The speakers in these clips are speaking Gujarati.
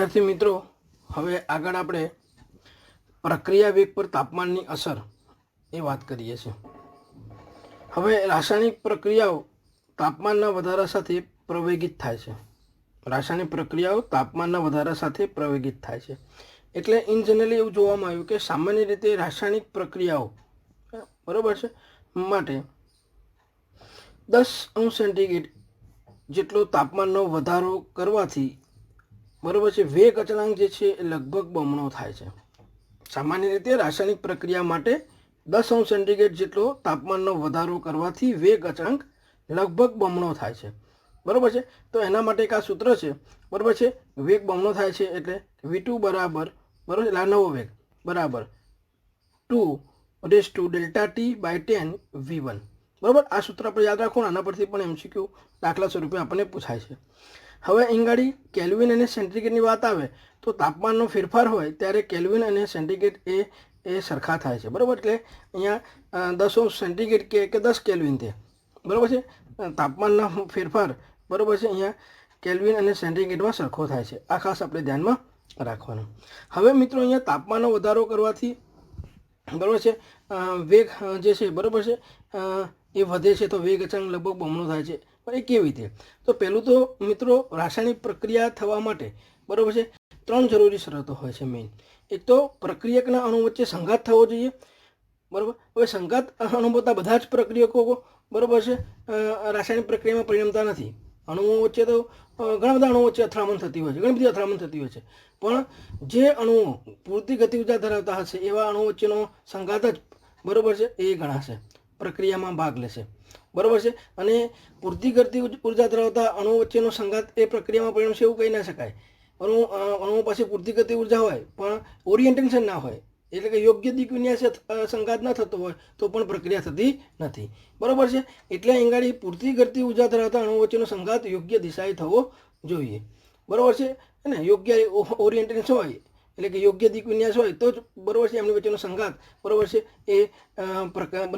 વિદ્યાર્થી મિત્રો, હવે આગળ આપણે પ્રક્રિયા વેગ પર તાપમાનની અસર એ વાત કરીએ છીએ. હવે રાસાયણિક પ્રક્રિયાઓ તાપમાનના વધારા સાથે પ્રવેગિત થાય છે. રાસાયણિક પ્રક્રિયાઓ તાપમાનના વધારા સાથે પ્રવેગિત થાય છે. એટલે ઇન જનરલી એવું જોવામાં આવ્યું કે સામાન્ય રીતે રાસાયણિક પ્રક્રિયાઓ બરાબર છે માટે 10°C જેટલો તાપમાનનો વધારો કરવાથી બરાબર છે વેગ અચળાંક જે છે એ લગભગ બમણો થાય છે. સામાન્ય રીતે રાસાયણિક પ્રક્રિયા માટે 10°C જેટલો તાપમાનનો વધારો કરવાથી વેગ અચળાંક લગભગ બમણો થાય છે. બરાબર છે. તો એના માટે એક આ સૂત્ર છે. બરાબર છે. વેગ બમણો થાય છે એટલે v2 બરાબર બરાબર એટલે આ નવો વેગ બરાબર 2∆T/10 v1. બરાબર. આ સૂત્ર આપણે યાદ રાખો. આના પરથી પણ MCQ દાખલા સ્વરૂપે આપણને પૂછાય છે. હવે અહીં કેલ્વિન અને સેન્ટીગ્રેડની વાત આવે તો તાપમાનનો ફેરફાર હોય ત્યારે કેલ્વિન અને સેન્ટીગ્રેડ એ સરખા થાય છે. બરાબર. એટલે અહીંયા 10°C કે 10 કેલ્વિન તે બરાબર છે તાપમાનના ફેરફાર બરાબર છે અહીંયા કેલ્વિન અને સેન્ટીગ્રેડમાં સરખો થાય છે. આ ખાસ આપણે ધ્યાનમાં રાખવાનું. હવે મિત્રો અહીંયા તાપમાનનો વધારો કરવાથી બરાબર છે વેગ જે છે બરાબર છે એ વધે છે તો વેગ અચળાંક લગભગ બમણો થાય છે. પણ એ કેવી રીતે? તો પહેલું તો મિત્રો રાસાયણિક પ્રક્રિયા થવા માટે બરાબર છે 3 જરૂરી શરતો હોય છે મેઇન. એક તો પ્રક્રિયકના અણુ વચ્ચે સંઘાત થવો જોઈએ. બરાબર. હવે સંઘાત અનુભવતા બધા જ પ્રક્રિયકો બરાબર છે રાસાયણિક પ્રક્રિયામાં પરિણમતા નથી. અણુઓ વચ્ચે તો ઘણા બધા અણુઓ વચ્ચે અથડામણ થતી હોય છે, ઘણી બધી અથડામણ થતી હોય છે. પણ જે અણુઓ પૂરતી ગતિ ઊર્જા ધરાવતા હશે એવા અણુઓ વચ્ચેનો સંઘાત જ બરાબર છે એ ગણાશે, પ્રક્રિયામાં ભાગ લેશે. બરાબર છે. અને પૂરતી ગતિ ઊર્જા ધરાવતા અણુઓ વચ્ચેનો સંઘાત એ પ્રક્રિયામાં પરિણમશે એવું કહી ના શકાય. અણુઓ પાસે પૂરતી ગતિ ઊર્જા હોય પણ ઓરિએન્ટેશન ના હોય, એટલે કે યોગ્ય દિક વિન્યાસે સંઘાત ન થતો હોય તો પણ પ્રક્રિયા થતી નથી. બરાબર છે. એટલે અહીં પૂરતી ગતિ ઊર્જા ધરાવતા અણુઓ વચ્ચેનો સંઘાત યોગ્ય દિશાએ થવો જોઈએ. બરાબર છે ને યોગ્ય ઓરિએન્ટેશન હોય એટલે કે યોગ્ય દિક વિન્યાસ હોય તો જ બરાબર છે એમની વચ્ચેનો સંઘાત બરાબર છે એ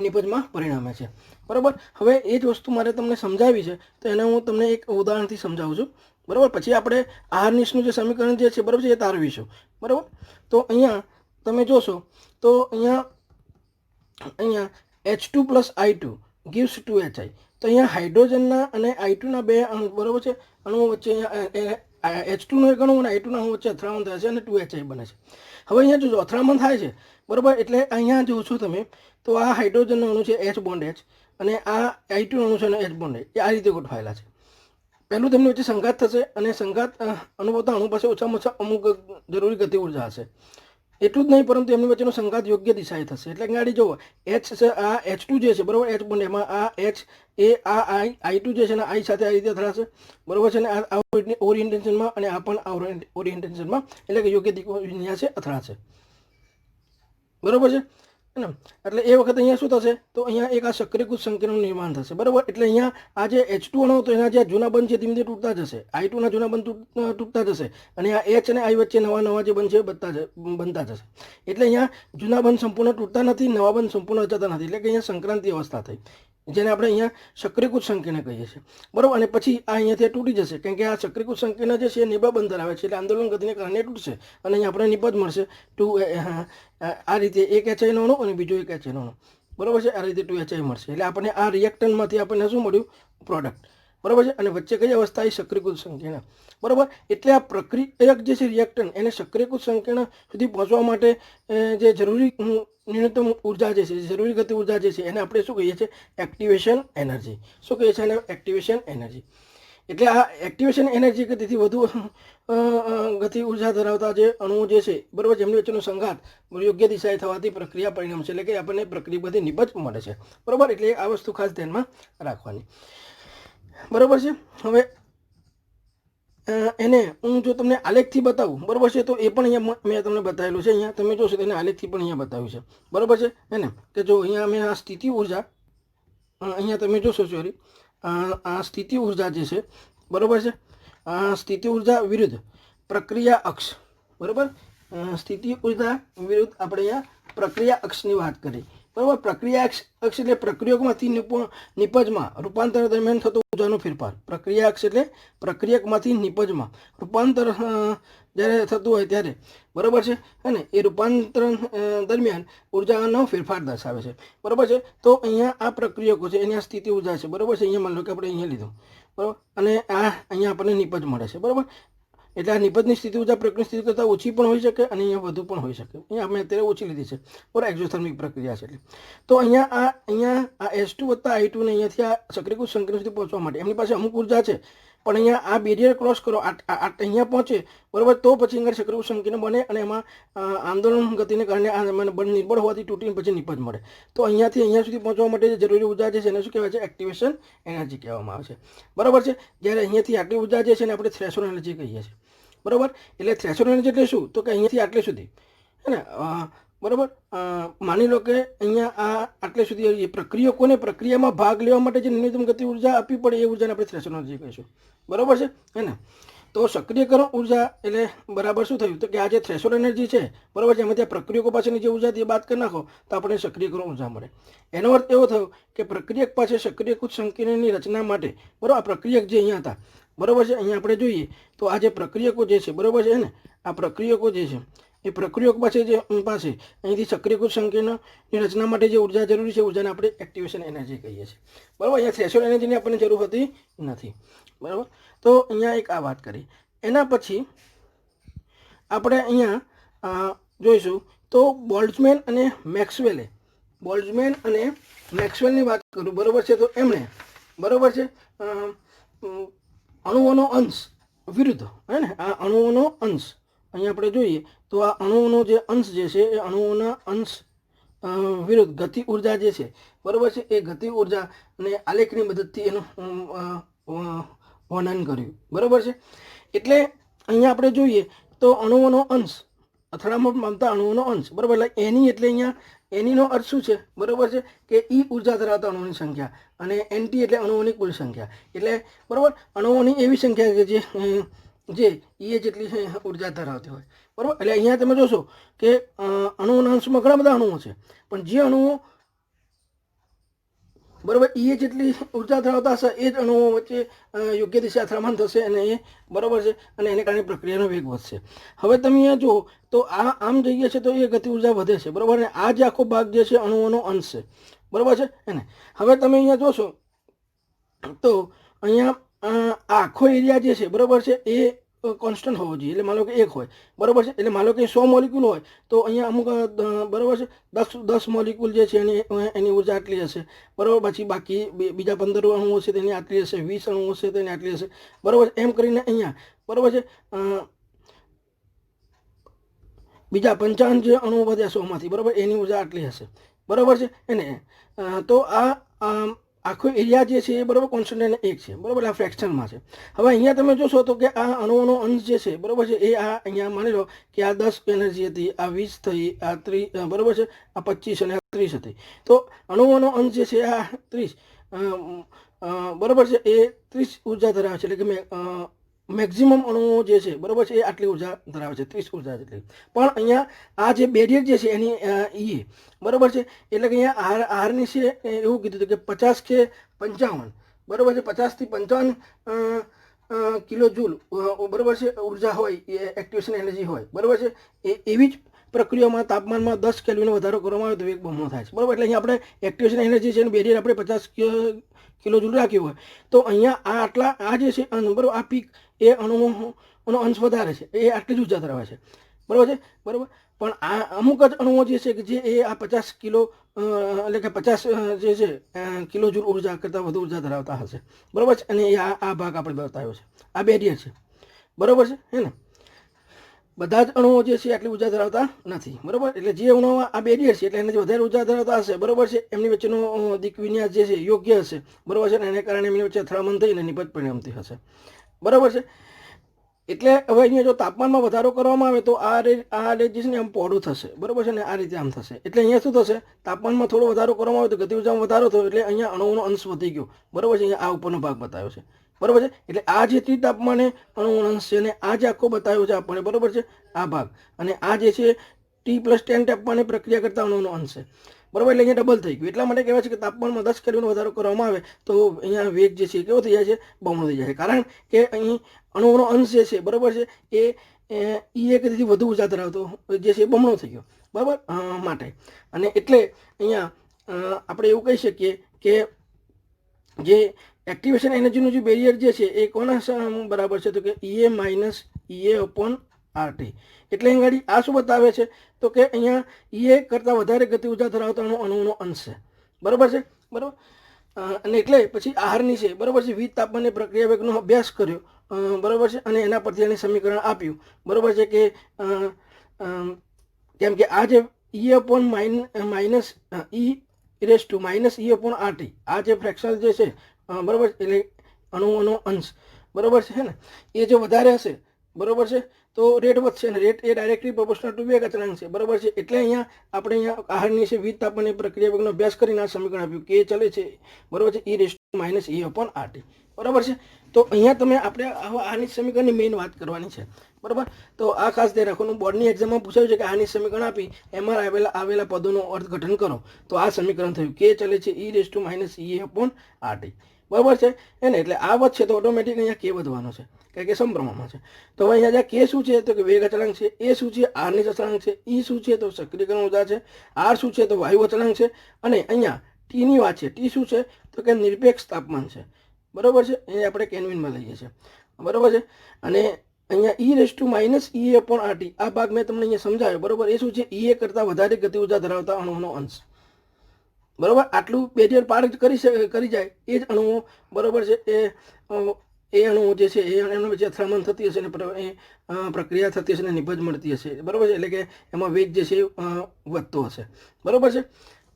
નિપજમાં પરિણમે છે. બરાબર. હવે એ જ વસ્તુ મારે તમને સમજાવી છે તો એને હું તમને એક ઉદાહરણથી સમજાવું છું. બરાબર. પછી આપણે આહારનિશનું જે સમીકરણ જે છે બરાબર છે એ તારવીશું. બરાબર. તો અહીંયા તમે જોશો તો અહીંયા H2 + I2 gives 2Hi. તો અહીંયા હાઇડ્રોજનના અને I2ના બે અણુ બરાબર છે અણુઓ વચ્ચે અહીંયા H2નો એક અણુ અને I2ના અણુ વચ્ચે અથડામણ થાય છે અને 2Hi બને છે. હવે અહીંયા જો અથડામણ થાય છે બરાબર એટલે અહીંયા જોશો તમે તો આ હાઇડ્રોજનનો અણુ છે H બોન્ડ H અને આ I2નો અણુ છે અને H બોન્ડ H એ આ રીતે ગોઠવાયેલા છે. પહેલું તેમની વચ્ચે સંઘાત થશે અને સંઘાત અનુભવતા અણુ પાસે ઓછામાં ઓછા અમુક જરૂરી ગતિ ઊર્જા હશે. એટલું જ નહીં પરંતુ એમની વચ્ચેનો સંઘાત યોગ્ય દિશાએ થશે. એટલે ગાડી જુઓ H છે આ H2 જે છે બરાબર H બોન્ડ એમાં આ H એ આ I2 જે છે ને I સાથે આ રીતે અથડાશે બરાબર છે ને આ ઓરિએન્ટેશનમાં અને આ પણ ઓરિએન્ટેશનમાં એટલે કે યોગ્ય દિશા વિન્યાસે અથડાશે. બરાબર છે ને. એટલે એ વખતે અહીંયા શું થશે તો અહીંયા એક આ સક્રિયકૃત સંકેતનું નિર્માણ થશે. બરાબર. એટલે અહીંયા આ જે H2 અણુ તો એના જે જૂના બંધ છે ધીમે ધીમે તૂટતા જશે. I2ના જૂના બંધ તૂટતા જશે અને આ H અને I વચ્ચે નવા જે બંધ છે બનતા જશે. એટલે અહીંયા જૂના બંધ સંપૂર્ણ તૂટતા નથી, નવા બંધ સંપૂર્ણ જતા નથી. એટલે કે અહીંયા સંક્રાંતિ અવસ્થા થઈ જેને આપણે અહીંયા સક્રિયકૃત સંકીર્ણ કહીએ છીએ. બરાબર. અને પછી આ અહીંયાથી તૂટી જશે કારણ કે આ સક્રિયકૃત સંકીર્ણ જે છે એ નિબા બંધ ધરાવે છે એટલે આંદોલન ગતિને કારણે તૂટશે અને અહીંયા આપણે નિપજ મળશે 2 આ રીતે એક HIનો અણુ અને બીજો એક HIનો અણુ બરાબર છે. આ રીતે 2HI મળશે એટલે આપણને આ રિએક્ટન્ટમાંથી આપણને શું મળ્યું? પ્રોડક્ટ. બરાબર છે. અને વચ્ચે કઈ અવસ્થા? સક્રિયકૃત સંકીર્ણ. બરાબર. એટલે આ પ્રક્રિયક જે છે રિએક્ટન્ટ એને સક્રિયકૃત સંકીર્ણ સુધી પહોંચવા માટે જે જરૂરી ન્યૂનતમ ઉર્જા જે છે જરૂરી ગતિ ઉર્જા જે છે એને આપણે શું કહીએ છીએ? Activation energy. શું કહીએ છીએ એને? Activation energy. એટલે આ એક્ટિવેશન એનર્જી ગતિથી વધુ ગતિ ઉર્જા ધરાવતા જે અણુઓ જે છે બરાબર જેમની વચ્ચેનો સંઘાત યોગ્ય દિશાએ થવાથી પ્રક્રિયા પરિણમશે એટલે કે આપણને પ્રક્રિયા બધી નિપજ મળે છે. બરાબર. એટલે આ વસ્તુ ખાસ ધ્યાનમાં રાખવાની. બરાબર છે. હવે એને હું જો તમને આલેખથી બતાવું બરાબર છે તો એ પણ અહીંયા મેં તમને બતાવેલું છે. અહીંયા તમે જોશો તેને આલેખથી પણ અહીંયા બતાવ્યું છે. બરાબર છે એને કે જો અહીંયા મેં આ સ્થિતિ ઉર્જા અહીંયા તમે જોશો સોરી આ સ્થિતિ ઉર્જા જે છે બરાબર છે આ સ્થિતિ ઉર્જા વિરુદ્ધ પ્રક્રિયા અક્ષ બરાબર સ્થિતિ ઉર્જા વિરુદ્ધ આપણે અહીંયા પ્રક્રિયા અક્ષની વાત કરી. બરાબર. પ્રક્રિયા અક્ષ એટલે પ્રક્રિયકમાંથી નિપજમાં રૂપાંતર દરમિયાન થતો ઊર્જાનો ફેરફાર. પ્રક્રિયા અક્ષ એટલે પ્રક્રિયકમાંથી નિપજમાં રૂપાંતર જ્યારે થતું હોય ત્યારે, બરાબર છે. અને એ રૂપાંતરણ દરમિયાન ઉર્જાનો ફેરફાર દર્શાવે છે, બરાબર છે. તો અહીંયા આ પ્રક્રિયકો છે એની આ સ્થિતિ ઉર્જા છે, બરાબર છે. અહીંયા માની લો કે આપણે અહીંયા લીધું, બરાબર, અને આ અહીંયા આપણને નિપજ મળે છે, બરાબર. એટલે આ નિપજની સ્થિતિ ઉર્જા પ્રક્રિયાની સ્થિતિ કરતાં ઓછી પણ હોઈ શકે અને અહીંયા વધુ પણ હોઈ શકે. અહીંયા આપણે અત્યારે ઓછી લીધી છે, બરાબર, એક્ઝોથર્મિક પ્રક્રિયા છે એટલે. તો અહીંયા આ S2 વત્તા I2 ને અહીંયાથી આ સક્રિયકૃત સંકેત સુધી પહોંચવા માટે એમની પાસે અમુક ઉર્જા છે, પણ અહીંયા આ બેરિયર ક્રોસ કરો, અહીંયા પહોંચે, બરાબર, તો પછી અહીંયા સક્રિયકૃત સંકેત બને અને એમાં આંદોલન ગતિને કારણે આ બળ નિર્બળ હોવાથી તૂટીને પછી નિપજ મળે. તો અહીંયાથી અહીંયા સુધી પહોંચવા માટે જે જરૂરી ઉર્જા છે એને શું કહેવાય છે? એક્ટિવેશન એનર્જી કહેવામાં આવે છે, બરાબર છે. જ્યારે અહીંયાથી આટલી ઉર્જા જે છે એને આપણે થ્રેશોલ્ડ એનર્જી કહીએ છીએ, બરાબર. એટલે થ્રેશોલ્ડ એનર્જી એટલે શું? તો કે અહીંયાથી આટલે સુધી, હે ને, બરાબર. માની લો કે અહીંયા આટલે સુધી પ્રક્રિયકોને પ્રક્રિયામાં ભાગ લેવા માટે જે ન્યૂનતમ ગતિ ઉર્જા આપવી પડે એ ઉર્જાને આપણે થ્રેશોલ્ડ એનર્જી કહીશું, બરાબર છે, હે ને. તો સક્રિયકરણ ઉર્જા એટલે બરાબર શું થયું? તો કે આ જે થ્રેશોલ્ડ એનર્જી છે, બરાબર છે, એમાં ત્યાં પ્રક્રિયકો પાસેની જે ઉર્જા તે બાદ કરી નાખો તો આપણે સક્રિયકરણ ઉર્જા મળે. એનો અર્થ એવો થયો કે પ્રક્રિયક પાસે સક્રિયકૃત સંકેતની રચના માટે, બરાબર, આ પ્રક્રિયક જે અહીંયા હતા, બરાબર છે, અહીંયા આપણે જોઈએ તો આ જે પ્રક્રિયકો જે છે, બરાબર છે ને, આ પ્રક્રિયકો જે છે એ પ્રક્રિયક પાસે અહીંથી સક્રિયકૃત સંકેતની રચના માટે જે ઉર્જા જરૂરી છે ઉર્જાને આપણે એક્ટિવેશન એનર્જી કહીએ છીએ, બરાબર. અહીંયા થ્રેશોલ્ડ એનર્જીની આપણને જરૂર હોતી નથી, બરાબર. તો અહીંયા એક આ વાત કરી. એના પછી આપણે અહીંયા જોઈશું તો બોલ્ટ્ઝમેન અને મેક્સવેલની વાત કરું, બરાબર છે. તો એમણે, બરાબર છે, અણુઓનો અંશ વિરુદ્ધ, હે ને, આ અણુઓનો અંશ અહીંયા આપણે જોઈએ તો આ અણુઓનો જે અંશ જે છે એ અણુઓના અંશ વિરુદ્ધ ગતિ ઉર્જા જે છે, બરાબર છે, એ ગતિ ઉર્જા અને આલેખની મદદથી એનું વર્ણન કર્યું, બરાબર છે. એટલે અહીંયા આપણે જોઈએ તો અણુઓનો અંશ, અથડામણ પામતા અણુઓનો અંશ, બરાબર. એટલે એની એટલે અહીંયા એનીનો અર્થ શું છે? બરાબર છે કે ઈ ઉર્જા ધરાવતા અણુઓની સંખ્યા અને એનટી એટલે અણુઓની કુલ સંખ્યા. એટલે બરાબર અણુઓની એવી સંખ્યા કે જે ઈ જેટલી ઉર્જા ધરાવતી હોય, બરાબર. એટલે અહીંયા તમે જોશો કે અણુઓના અંશમાં ઘણા બધા અણુઓ છે, પણ જે અણુઓ, બરાબર, ઈ જેટલી ઉર્જા ધરાવતા હશે એ જ અણુઓ વચ્ચે યોગ્ય દિશા અથડામણ થશે અને એ, બરાબર છે, અને એને કારણે પ્રક્રિયાનો વેગ વધશે. હવે તમે અહીંયા જુઓ તો આ આમ જઈએ છે તો એ ગતિ ઉર્જા વધે છે, બરાબર. અને આ જે આખો ભાગ જે છે અણુઓનો અંશ છે, બરાબર છે, એને. હવે તમે અહીંયા જોશો તો અહીંયા આખો એરિયા જે છે, બરાબર છે, એ કોન્સ્ટન્ટ હોવો જોઈએ. એટલે માનો કે 1 હોય, બરાબર છે. એટલે માનો કે 100 મોલિક્યુલ હોય તો અહીંયા અમુક, બરાબર છે, 10 મોલિક્યુલ જે છે એની ઉર્જા આટલી હશે, બરાબર. પછી બાકી બીજા 15 અણુઓ છે તેની આટલી હશે, 20 અણુઓ છે તેની આટલી હશે, બરાબર. એમ કરીને અહીંયા, બરાબર છે, બીજા 55 જે અણુઓ વધ્યા 100માંથી, બરાબર, એની ઉર્જા આટલી હશે, બરાબર છે, એને. તો આ આખો એરિયા જે છે એ, બરાબર, કોન્સ્ટન્ટ અને 1 છે, બરાબર. આ ફ્રેક્શનમાં છે. હવે અહીંયા તમે જોશો તો કે આ અણુઓનો અંશ જે છે, બરાબર છે, એ આ અહીંયા માની લો કે આ 10 એનર્જી હતી, આ 20 થઈ, આ 30, બરાબર છે, આ 25 અને આ 30 હતી. તો અણુઓનો અંશ જે છે આ 30, બરાબર છે, એ 30 ઉર્જા ધરાવે છે. એટલે કે મેક્સિમમ અણુઓ જે છે, બરાબર છે, એ આટલી ઉર્જા ધરાવે છે, 30 ઉર્જા જેટલી. પણ અહીંયા આ જે બેરિયર જે છે એની ઈ, બરાબર છે, એટલે કે અહીંયા આરની છે એવું કીધું હતું કે 50 કે 55, બરાબર છે, 50 થી 55 કિલો જૂલ, બરાબર છે, ઉર્જા હોય, એક્ટિવેશન એનર્જી હોય, બરાબર છે. એવી જ પ્રક્રિયામાં તાપમાનમાં 10 કેલ્વિન વધારો કરવામાં આવે તો વેગ બમણો થાય છે, બરાબર. એટલે અહીંયા આપણે એક્ટિવેશન એનર્જી છે અને બેરિયર આપણે 50 કિલો જૂલ રાખ્યું હોય તો અહીંયા આ જે છે, બરાબર, આ પીક એ અણુઓનો અંશ વધારે છે, એ આટલી જ ઉર્જા ધરાવે છે, બરાબર છે, બરાબર. પણ આ અમુક જ અણુઓ જે છે કે જે એ આ 50 કિલો, એટલે કે 50 જે છે કિલો જૂલ ઉર્જા કરતાં વધુ ઉર્જા ધરાવતા હશે, બરાબર છે. અને આ ભાગ આપણે બતાવ્યો છે, આ બેરિયર છે, બરાબર છે, હે ને. બધા જ અણુઓ જે છે આટલી ઉર્જા ધરાવતા નથી, બરાબર. એટલે જે અણુઓ આ બેરિયર છે એટલે એનાથી વધારે ઉર્જા ધરાવતા હશે, બરાબર છે, એમની વચ્ચેનો દિક વિન્યાસ જે છે યોગ્ય હશે, બરાબર છે, અને એને કારણે એમની વચ્ચે અથડામણ થઈને નિપજ પરિણમતી હશે, બરાબર છે. એટલે હવે અહીંયા જો તાપમાનમાં વધારો કરવામાં આવે તો આ રેત જે છે ને આમ પહોળું થશે, બરાબર છે, ને આ રીતે આમ થશે. એટલે અહીંયા શું થશે? તાપમાનમાં થોડો વધારો કરવામાં આવે તો ગતિ ઉર્જામાં વધારો થયો, એટલે અહીંયા અણુઓનો અંશ વધી ગયો, બરાબર છે. અહીંયા આ ઉપરનો ભાગ બતાવ્યો છે, બરાબર છે. એટલે આ જે T તાપમાને અણુઓનો અંશ છે અને આ જે આખો બતાવ્યો છે આપણે, બરાબર છે, આ ભાગ, અને આ જે છે T+10 તાપમાને પ્રક્રિયા કરતા અણુઓનો અંશ છે, બરાબર. એટલે અહીંયા ડબલ થઈ ગયું. એટલા માટે કહેવાય છે કે તાપમાનમાં 10 કેલ્વિન વધારો કરવામાં આવે તો અહીંયા વેગ જે છે કેવો થઈ જાય છે? બમણો થઈ જાય છે. કારણ કે અહીં અણુઓનો અંશ જે છે, બરાબર છે, એ કરતી વધુ ઉર્જા ધરાવતો જે છે બમણો થઈ ગયો, બરાબર, માટે. અને એટલે અહીંયા આપણે એવું કહી શકીએ કે જે એક્ટિવેશન એનર્જીનું જે બેરિયર જે છે એ કોના બરાબર છે, તો કે EA minus EA upon RT. એટલે અહીં ગાડી આ શું બતાવે છે, તો કે અહીંયા EA કરતાં વધારે ગતિ ઉર્જા ધરાવતા અણુનો અંશ છે, બરાબર છે, બરાબર. અને એટલે પછી આહારની છે, બરાબર છે, વિવિધ તાપમાને પ્રક્રિયા વેગનો અભ્યાસ કર્યો, બરાબર છે, અને એના પરથી એને સમીકરણ આપ્યું, બરાબર છે, કે કેમ કે આ જે E upon minus E upon RT આ જે ફ્રેક્શન જે છે, બરાબર, એટલે અણુઓનો અંશ, બરાબર છે ને, એ જો વધારે હશે, બરાબર છે, તો રેટ વધશે, અને રેટ એ ડાયરેક્ટલી પ્રોપોર્શનલ ટુ વેગ અચળાંક છે, બરાબર છે. એટલે અહીંયા આપણે અહીંયા આહારની છે વિવિધ તાપમાને પ્રક્રિયા વેગનો અભ્યાસ કરીને આ સમીકરણ આપ્યું કે ચલે છે, બરાબર છે, E અપોન RT, બરાબર છે. તો અહીંયા તમે આપણે આની સમીકરણની મેઇન વાત કરવાની છે, બરાબર. તો આ ખાસ ધ્યાન રાખવાનું, બોર્ડની એક્ઝામમાં પૂછાયું છે કે આની સમીકરણ આપી એમાં આવેલા પદોનું અર્થઘટન કરો, તો આ સમીકરણ થયું કે ચલે છે E અપોન RT, બરાબર છે એને. એટલે આ વધશે તો ઓટોમેટિક અહીંયા કે વધવાનો છે, કારણ કે સમપ્રમાણમાં છે. તો હવે અહીંયા કે શું છે, તો કે વેગ અચળાંક છે, એ શું છે, આરની અચળાંક છે, ઈ શું છે, તો સક્રિયકરણ ઉર્જા છે, આર શું છે, તો વાયુ અચળાંક છે, અને અહીંયા ટીની વાત છે, ટી શું છે, તો કે નિરપેક્ષ તાપમાન છે, બરાબર છે, એ આપણે કેલ્વિનમાં લઈએ છીએ, બરાબર છે. અને અહીંયા E અપોન RT આ ભાગ મેં તમને અહીંયા સમજાવ્યો, બરાબર. એ શું છે, EA કરતાં વધારે ગતિ ઉર્જા ધરાવતા અણુઓનો અંશ, બરાબર. આટલું બેરિયર પાર કરી જાય એ જ અણુઓ, બરાબર છે, એ અણુઓ જે છે એમના વચ્ચે અથડામણ થતી હશે, અને એ પ્રક્રિયા થતી હશે, અને નિપજ મળતી હશે, બરાબર છે. એટલે કે એમાં વેગ જે છે વધતો હશે, બરાબર છે.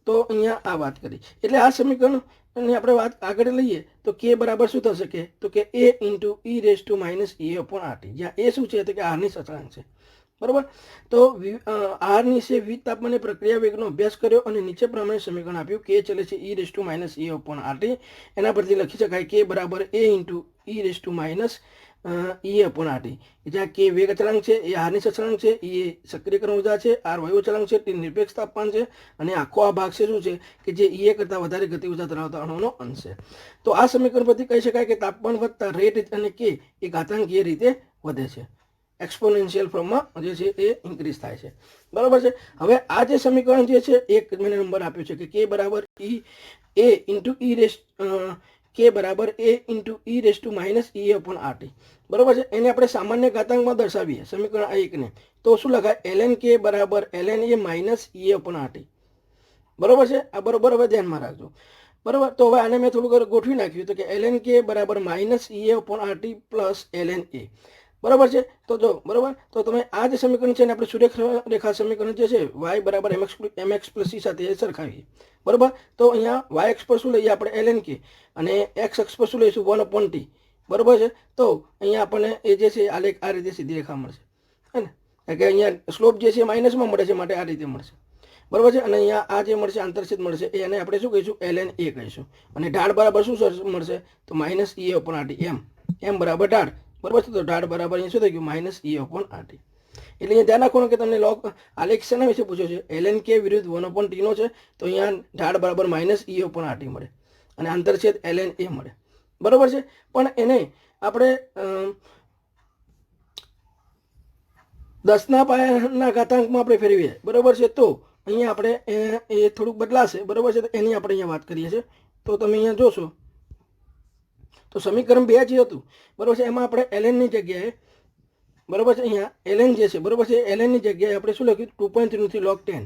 તો અહીંયા આ વાત કરી. એટલે આ સમીકરણની આપણે વાત આગળ લઈએ તો કે બરાબર શું થશે, કે તો કે A into E upon RT, જ્યાં એ શું છે, તો કે આરની અચળાંક છે, બરાબર. તો આરની છે વિવિધ તાપમાને પ્રક્રિયા વેગનો અભ્યાસ કર્યો અને નીચે પ્રમાણે સમીકરણ આપ્યું કે ચલે છે E અપોન RT. એના પરથી લખી શકાય કે બરાબર A into E upon RT, જ્યાં કે વેગ અચળાંક છે, એ આરની અચળાંક છે, એ સક્રિયકરણ ઉર્જા છે, આર વાયુ અચળાંક છે, તે નિરપેક્ષ તાપમાન છે, અને આખો આ ભાગ છે શું છે, કે જે EA કરતાં વધારે ગતિ ઉર્જા ધરાવતા અણુનો અંશ છે. તો આ સમીકરણ પરથી કહી શકાય કે તાપમાન વધતા રેટ અને કે એ ઘાતાંકીય રીતે વધે છે, એક્સપોનેન્શિયલ ફોર્મમાં જે છે એ ઇન્ક્રીઝ થાય છે, બરાબર છે. હવે આ જે સમીકરણ જે છે એક મને નંબર આપ્યો છે કે બરાબર E અપોન RT, બરાબર છે. એને આપણે સામાન્ય ઘાતાંકમાં દર્શાવીએ સમીકરણ આ એકને, તો શું લખાય, ln k બરાબર ln A minus E upon RT, બરાબર છે. આ બરાબર હવે ધ્યાનમાં રાખજો, બરાબર. તો હવે આને મેં થોડુંક ગોઠવી નાખ્યું, તો કે ln k બરાબર minus E upon RT plus ln A, બરાબર છે. તો જો બરાબર, તો તમે આ જે સમીકરણ છે ને આપણે સુરેખા સમીકરણ જે છે y બરાબર mx પ્લસ c સાથે સરખાવીએ, બરાબર. તો અહીંયા y અક્ષ પર શું લઈએ આપણે ln k, અને x અક્ષ પર શું લઈશું 1 અપોન t, બરાબર છે. તો અહીંયા આપણને એ જે છે આલેખ આ રીતે સીધી રેખા મળશે, હે ને, કારણ કે અહીંયા સ્લોપ જે છે માઇનસમાં મળે છે, માટે આ રીતે મળશે, બરાબર છે. અને અહીંયા આ જે મળશે આંતરછેદ મળશે, એને આપણે શું કહીશું, ln A કહીશું, અને ઢાળ બરાબર શું મળશે, તો minus E upon RT, m બરાબર ઢાળ, બરાબર છે. તો ઢાળ બરાબર અહીંયા શું થઈ ગયું, માઇનસ E અપોન RT. એટલે અહીંયા ધ્યાન રાખવાનું કે તમને લોગ આલેખ શેના વિશે પૂછ્યો છે, ln k વિરુદ્ધ 1 અપોન t નો છે, તો અહીંયા ઢાળ બરાબર માઇનસ E અપોન RT મળે, અને આંતરછેદ ln A મળે, બરાબર છે. પણ એને આપણે 10 ના પાયાના ઘાતાંકમાં આપણે ફેરવીએ, બરાબર છે. તો અહીંયા આપણે એ થોડુંક બદલાશે, બરાબર છે. તો એની આપણે અહીંયા વાત કરીએ છીએ. તો તમે અહીંયા જોશો તો સમીકરણ 2 જે હતું, બરાબર છે, એમાં આપણે ln ની જગ્યાએ, બરાબર છે, અહીંયા ln જે છે, બરાબર છે, ln ની જગ્યાએ આપણે શું લખ્યું, 2.3 થી log 10,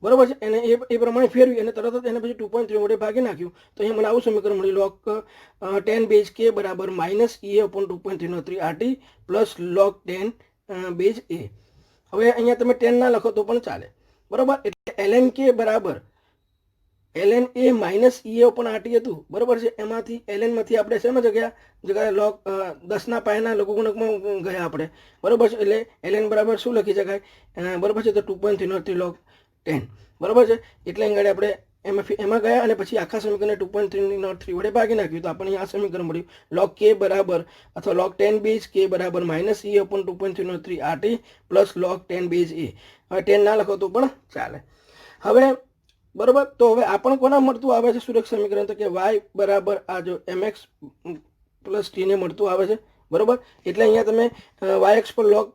બરાબર છે. એને એ પ્રમાણે ફેરવી અને તરત જ એને પછી 2.3 વડે ભાગી નાખ્યું, તો અહીંયા મને આવું સમીકરણ મળ્યું, log 10 બેઝ k બરાબર minus E upon 2.3 RT plus log 10 base A. હવે અહીંયા તમે 10 ના લખો તો પણ ચાલે, બરાબર. એટલે ln k બરાબર ln A minus E upon RT હતું, બરાબર છે. એમાંથી ln માંથી આપણે શેમાં જગ્યા log 10 ના પાયાના લઘુગુણકમાં ગયા આપણે, બરાબર છે. એટલે ln બરાબર શું લખી શકાય, બરાબર છે, તો 2.3 log 10, બરાબર છે. એટલે અહીં આપણે એમાં ગયા અને પછી આખા સમીકરણને 2.3 વડે ભાગી નાખ્યું, તો આપણને આ સમીકરણ મળ્યું, log k બરાબર અથવા log 10 બેઝ k બરાબર minus E upon 2.3 RT plus log 10 base A. હવે 10 ના લખો તો પણ ચાલે. હવે બરાબર, તો હવે આ પણ કોના મળતું આવે છે સુરેખ સમીકરણ, તો કે y બરાબર આ જો mx પ્લસ t ને મળતું આવે છે, બરાબર. એટલે અહીંયા તમે વાય એક્સ પર log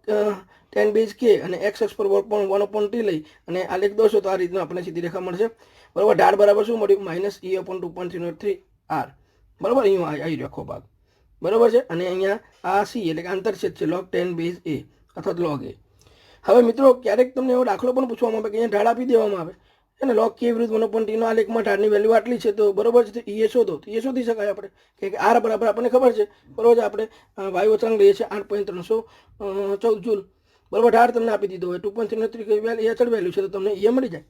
10 બેઝ કે અને એક્સ એક્સ પર 1/t લઈ અને આ લેખ દોશો તો આ રીતનું આપણને સીધી રેખા મળશે. બરાબર. ઢાળ બરાબર શું મળ્યું? -e/2.03 r. બરાબર. અહીં આવી રહ્યો આખો ભાગ. બરાબર છે. અને અહીંયા આ સી એટલે કે આંતરછેદ છે log 10 બેઝ a અથવા log a. હવે મિત્રો ક્યારેક તમને એવો દાખલો પણ પૂછવામાં આવે કે અહીંયા ઢાળ આપી દેવામાં આવે અને log k વિરુદ્ધ 1/t નો આ લેખમાં ઢાળની વેલ્યુ આટલી છે તો બરોબર છે. તો એ શોધો તો એ શોધી શકાય આપણે કે આર બરાબર આપણને ખબર છે. બરોબર છે. આપણે વાયુ અચળાંક લઈએ છીએ 8.314 જૂલ. બરોબર. ઢાળ તમને આપી દીધો હોય 2.3 એ અચળ વેલ્યુ છે તો તમને એ મળી જાય.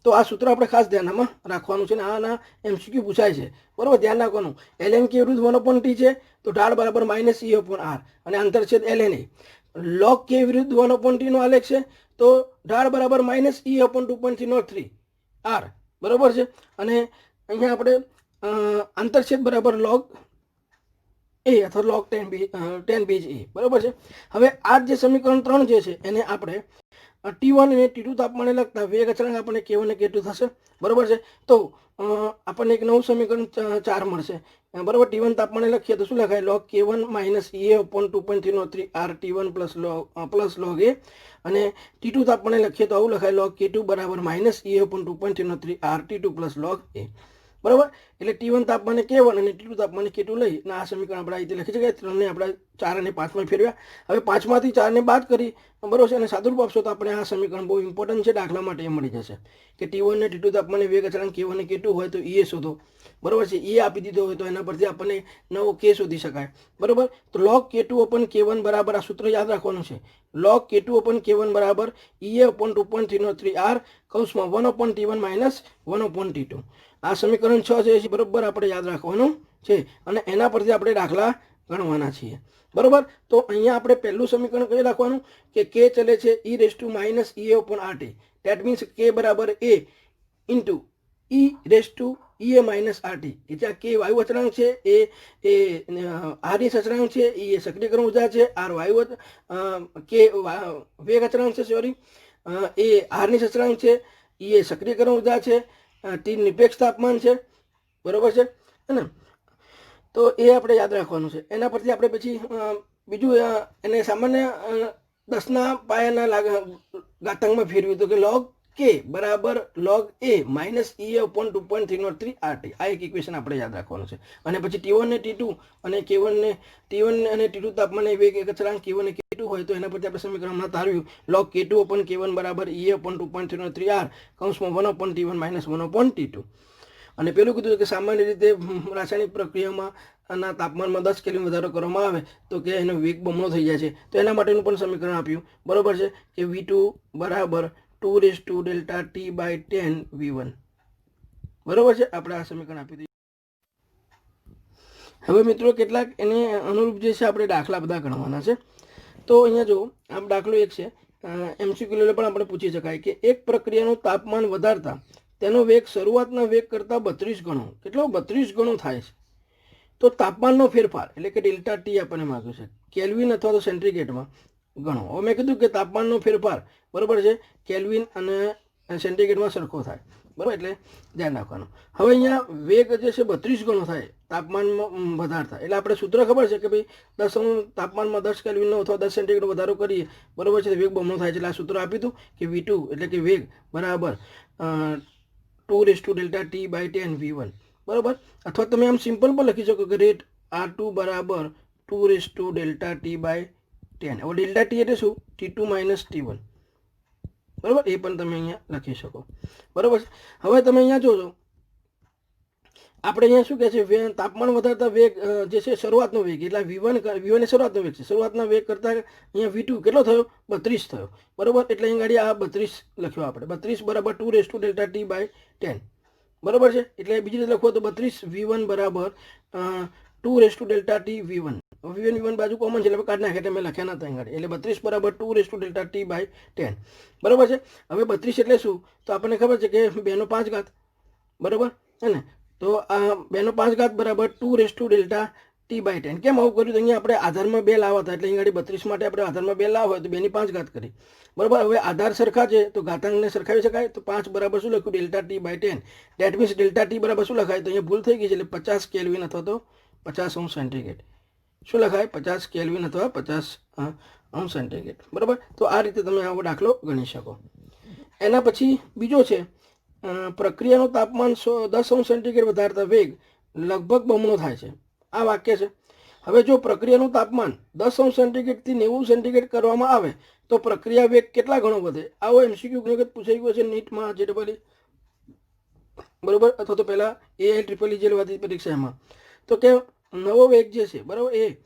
તો આ સૂત્ર આપણે ખાસ ધ્યાનમાં રાખવાનું છે ને આના MCQ પૂછાય છે. બરોબર. ધ્યાન રાખવાનું. ln k વિરુદ્ધ 1/t છે તો ઢાળ બરાબર -e/r અને આંતરછેદ ln a. log k વિરુદ્ધ 1/t નો આલેખ છે તો ઢાળ બરાબર -e/2.03 r. બરોબર છે. અને અહીંયા આપણે આંતરછેદ બરાબર log a અથવા log 10 બેઝ a. બરોબર છે. હવે આ જે સમીકરણ 3 જે છે એને આપણે T1 અને T2 તાપમાને લગતા વેગ અચળાંક આપણને K1 અને K2 થશે. બરોબર છે. તો આપણને એક નવું સમીકરણ 4 મળશે. બરોબર. T1 તાપમાને લખીએ તો શું લખાય? log K1 -e/2.03 r T1 plus log a. અને T2 તાપમાને લખીએ તો આવું લખાય log K2 બરાબર -e/2.03 r T2 plus log a. બરાબર. એટલે T1 તાપમાને K1 અને T2 તાપમાને K2 લઈ અને આ સમીકરણ આપણે આ રીતે લખી શકાય. 3ને આપણે 4 અને 5માં ફેરવ્યા. હવે 5માંથી 4ને બાદ કરી. બરોબર છે. અને સાદુરૂપ આપશો તો આપણે આ સમીકરણ બહુ ઇમ્પોર્ટન્ટ છે દાખલા માટે એ મળી જશે કે T1 અને T2 તાપમાને વેગ અચળાંક K1 અને K2 હોય તો એ શોધો. બરોબર છે. એ આપી દીધો હોય તો એના પરથી આપણને નવો K શોધી શકાય. બરોબર. તો log K2/K1 બરાબર આ સૂત્ર યાદ રાખવાનું છે. log K2/K1 બરાબર e/2.03 r કૌંસમાં 1/T1 - 1/T2. આ સમીકરણ 6 છે બરોબર આપણે યાદ રાખવાનું છે અને એના પરથી આપણે દાખલા ગણવાના છીએ. બરોબર. તો અહીંયા આપણે પહેલું સમીકરણ કઈ રાખવાનું કે k ચલે છે e−e/rt. ધેટ મીન્સ k બરાબર a ઇન્ટુ e−e/rt. એટલે આ k વાયુ અચળાંક છે, એ r ની સચળાંક છે, એ સક્રિયકરણ ઉર્જા છે, r વાયુ k વેગ અચળાંક છે, સોરી એ r ની સચળાંક છે, એ સક્રિયકરણ ઉર્જા છે, t નિરપેક્ષ તાપમાન છે. બરોબર છે ને. તો એ આપણે યાદ રાખવાનું છે. એના પરથી આપણે પછી બીજું એને સામાન્ય 10ના પાયાના ઘાતાંકમાં ફેરવ્યું તો કે log k બરાબર log a -e/2.03 rt. આ એક ઇક્વેશન આપણે યાદ રાખવાનું છે. અને પછી T1 ને T2 અને K1 ને T1 અને T2 તાપમાને વેગ એક અચળાંક K1 અને K2 હોય તો એના પરથી આપણે સમીકરણમાં તારવ્યું log K2/K1 બરાબર e/2.03 r કૌંસમાં 1/T1 - 1/T2. અને પેલું કીધું કે સામાન્ય રીતે રાસાયણિક પ્રક્રિયામાં તાપમાનમાં 10 કેલ્વિન વધારો કરવામાં આવે તો કે એનો વેગ બમણો થઈ જાય છે. તો એના માટેનું પણ સમીકરણ આપ્યું. બરોબર છે કે V2 બરાબર 2⁻T/10 V1. બરોબર છે. આપણે આ સમીકરણ આપ્યું. હવે મિત્રો કેટલાક એને અનુરૂપ જે છે આપણે દાખલા બધા ગણવાના છે. તો અહીંયા જો આમ દાખલો એક છે MCQ લેવલે પણ આપણે પૂછી શકાય કે એક પ્રક્રિયાનું તાપમાન વધારતા તેનો વેગ શરૂઆતના વેગ કરતાં 32 ગણો. કેટલો? 32 ગણો થાય છે. તો તાપમાનનો ફેરફાર એટલે કે ડેલ્ટા ટી આપણને માગ્યું છે કેલ્વિન અથવા તો સેન્ટીગ્રેડમાં ગણો. હવે મેં કીધું કે તાપમાનનો ફેરફાર બરોબર છે કેલ્વિન અને સેન્ટીગ્રેડમાં સરખો થાય. બરાબર. એટલે ધ્યાન રાખવાનું. હવે અહીંયા વેગ જે છે 32 ગણો થાય તાપમાનમાં વધારતા. એટલે આપણે સૂત્ર ખબર છે કે ભાઈ 10 તાપમાનમાં 10 કેલ્વિનનો અથવા 10 સેન્ટીગ્રેડ વધારો કરીએ બરોબર છે તો વેગ બમણો થાય છે. એટલે આ સૂત્ર આપ્યું હતું કે V2 એટલે કે વેગ બરાબર 2⁻T/10 V1. બરાબર. અથવા તમે આમ સિમ્પલ પણ લખી શકો કે રેટ R2 બરાબર 2⁻T/10. હવે ડેલ્ટા ટી એટલે શું? T2 - T1. બરાબર. એ પણ તમે અહીંયા લખી શકો. બરાબર. હવે તમે અહીંયા જોજો આપણે અહીંયા શું કહે છે તાપમાન વધારતા વેગ જે છે શરૂઆતનો વેગ એટલે V1 એ શરૂઆતનો વેગ છે. શરૂઆતના વેગ કરતાં અહીંયા V2 કેટલો થયો? 32 થયો. બરાબર. એટલે અહીં ગાડી આ 32 લખ્યો આપણે. 32 બરાબર 2⁻T/10. બરાબર છે. એટલે બીજી રીતે લખો તો 32 V1 બરાબર 2⁻T V1. V1 બાજુ કોમન છે એટલે કાઢી નાખે એટલે મેં લખ્યા નતા અહીં. એટલે 32 બરાબર 2⁻T/10. બરાબર છે. હવે 32 એટલે શું? તો આપણને ખબર છે કે 2⁵. બરાબર છે ને. તો આ 2⁵ બરાબર 2⁻T/10. કેમ આવું કર્યું? તો અહીંયા આપણે આધારમાં 2 લાવવા હતા એટલે અહીં 32 માટે આપણે આધારમાં 2 લાવવા હોય તો 2⁵ કરી. બરાબર. હવે આધાર સરખા છે તો ઘાતાંકને સરખાવી શકાય. તો 5 બરાબર શું લખ્યું? ∆T/10. ધેટ મીન્સ ∆T બરાબર શું લખાય? તો અહીંયા ભૂલ થઈ ગઈ છે એટલે 50 કેલ્વિન અથવા તો 50° સેન્ટીગ્રેડ. શું લખાય 50 કેલ્વિન અથવા 50 અંશ સેન્ટીગ્રેડ, બરાબર. તો આ રીતે તમે આવો દાખલો ગણી શકો. એના પછી બીજો છે પ્રક્રિયાનું તાપમાન 10 અંશ સેન્ટીગ્રેડ વધારતા વેગ લગભગ બમણો થાય છે. આ વાક્ય છે. હવે જો પ્રક્રિયાનું તાપમાન 10 અંશ સેન્ટીગ્રેડથી 90 સેન્ટીગ્રેડ કરવામાં આવે તો પ્રક્રિયા વેગ કેટલા ગણો વધે? આવો MCQ ઘણી વખત પૂછાઈ ગયો છે નીટમાં, JEE, બરાબર, અથવા તો પહેલાં AIEEE જે લેવાતી પરીક્ષા એમાં. તો કે નવો વેગ જે છે, બરાબર, એ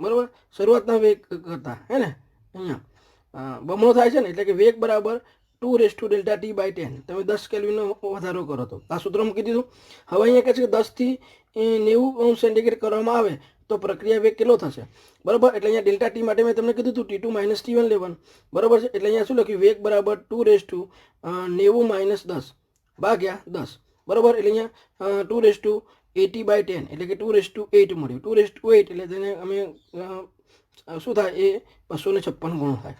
બરાબર શરૂઆતના વેગ કરતાં હે ને અહીંયા બમણો થાય છે ને, એટલે કે વેગ બરાબર 2⁻Δt/10. તમે 10 કેલ્વિનનો વધારો કરો તો આ સૂત્ર મૂકી દીધું. હવે અહીંયા કહે છે કે 10 થી 90 અંશ સેન્ટીગ્રેડ કરવામાં આવે તો પ્રક્રિયા વેગ કેટલો થશે, બરાબર. એટલે અહીંયા ડેલ્ટા ટી માટે મેં તમને કીધું હતું T2 - T1 લેવાનું, બરાબર છે. એટલે અહીંયા શું લખ્યું? વેગ બરાબર 2⁻90 - 10 ભાગ્યા 10, બરાબર. એટલે અહીંયા 2⁻80/10 એટલે કે 2:8 મળ્યું. 2:8 એટલે તેને અમે શું થાય? એ 256 ગણો થાય,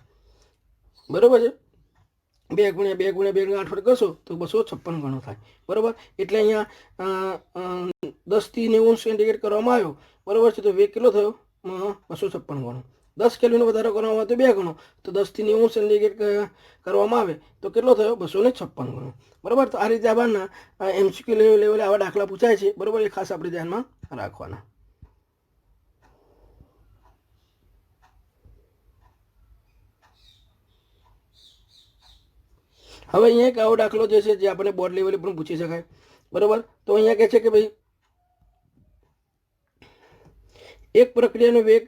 બરાબર છે. 2 × 2 × 2 × 8 કરશો તો 256 ગણો થાય, બરાબર. એટલે અહીંયા 10 થી 90 સેન્ટીગ્રેડ કરવામાં આવ્યો, બરાબર છે. તો વેગ કેટલો થયો? 256 ગણો. 10 કેલ્વિનનો વધારો કરવામાં આવે તો 2 ગણો, તો 10 થી 90 સેન્ટીગ્રેડ કરવામાં આવે તો કેટલો થયો? 256 ગણો, બરાબર. તો આ રીતે આવાના MCQ લેવલે આવા દાખલા પૂછાય છે, બરાબર. એ ખાસ આપણે ધ્યાનમાં રાખવાના. હવે અહીંયા એક આવો દાખલો જે છે જે આપણે બોર્ડ લેવલે પણ પૂછી શકાય, બરાબર. તો અહીંયા કહે છે કે ભાઈ એક પ્રક્રિયાનો વેગ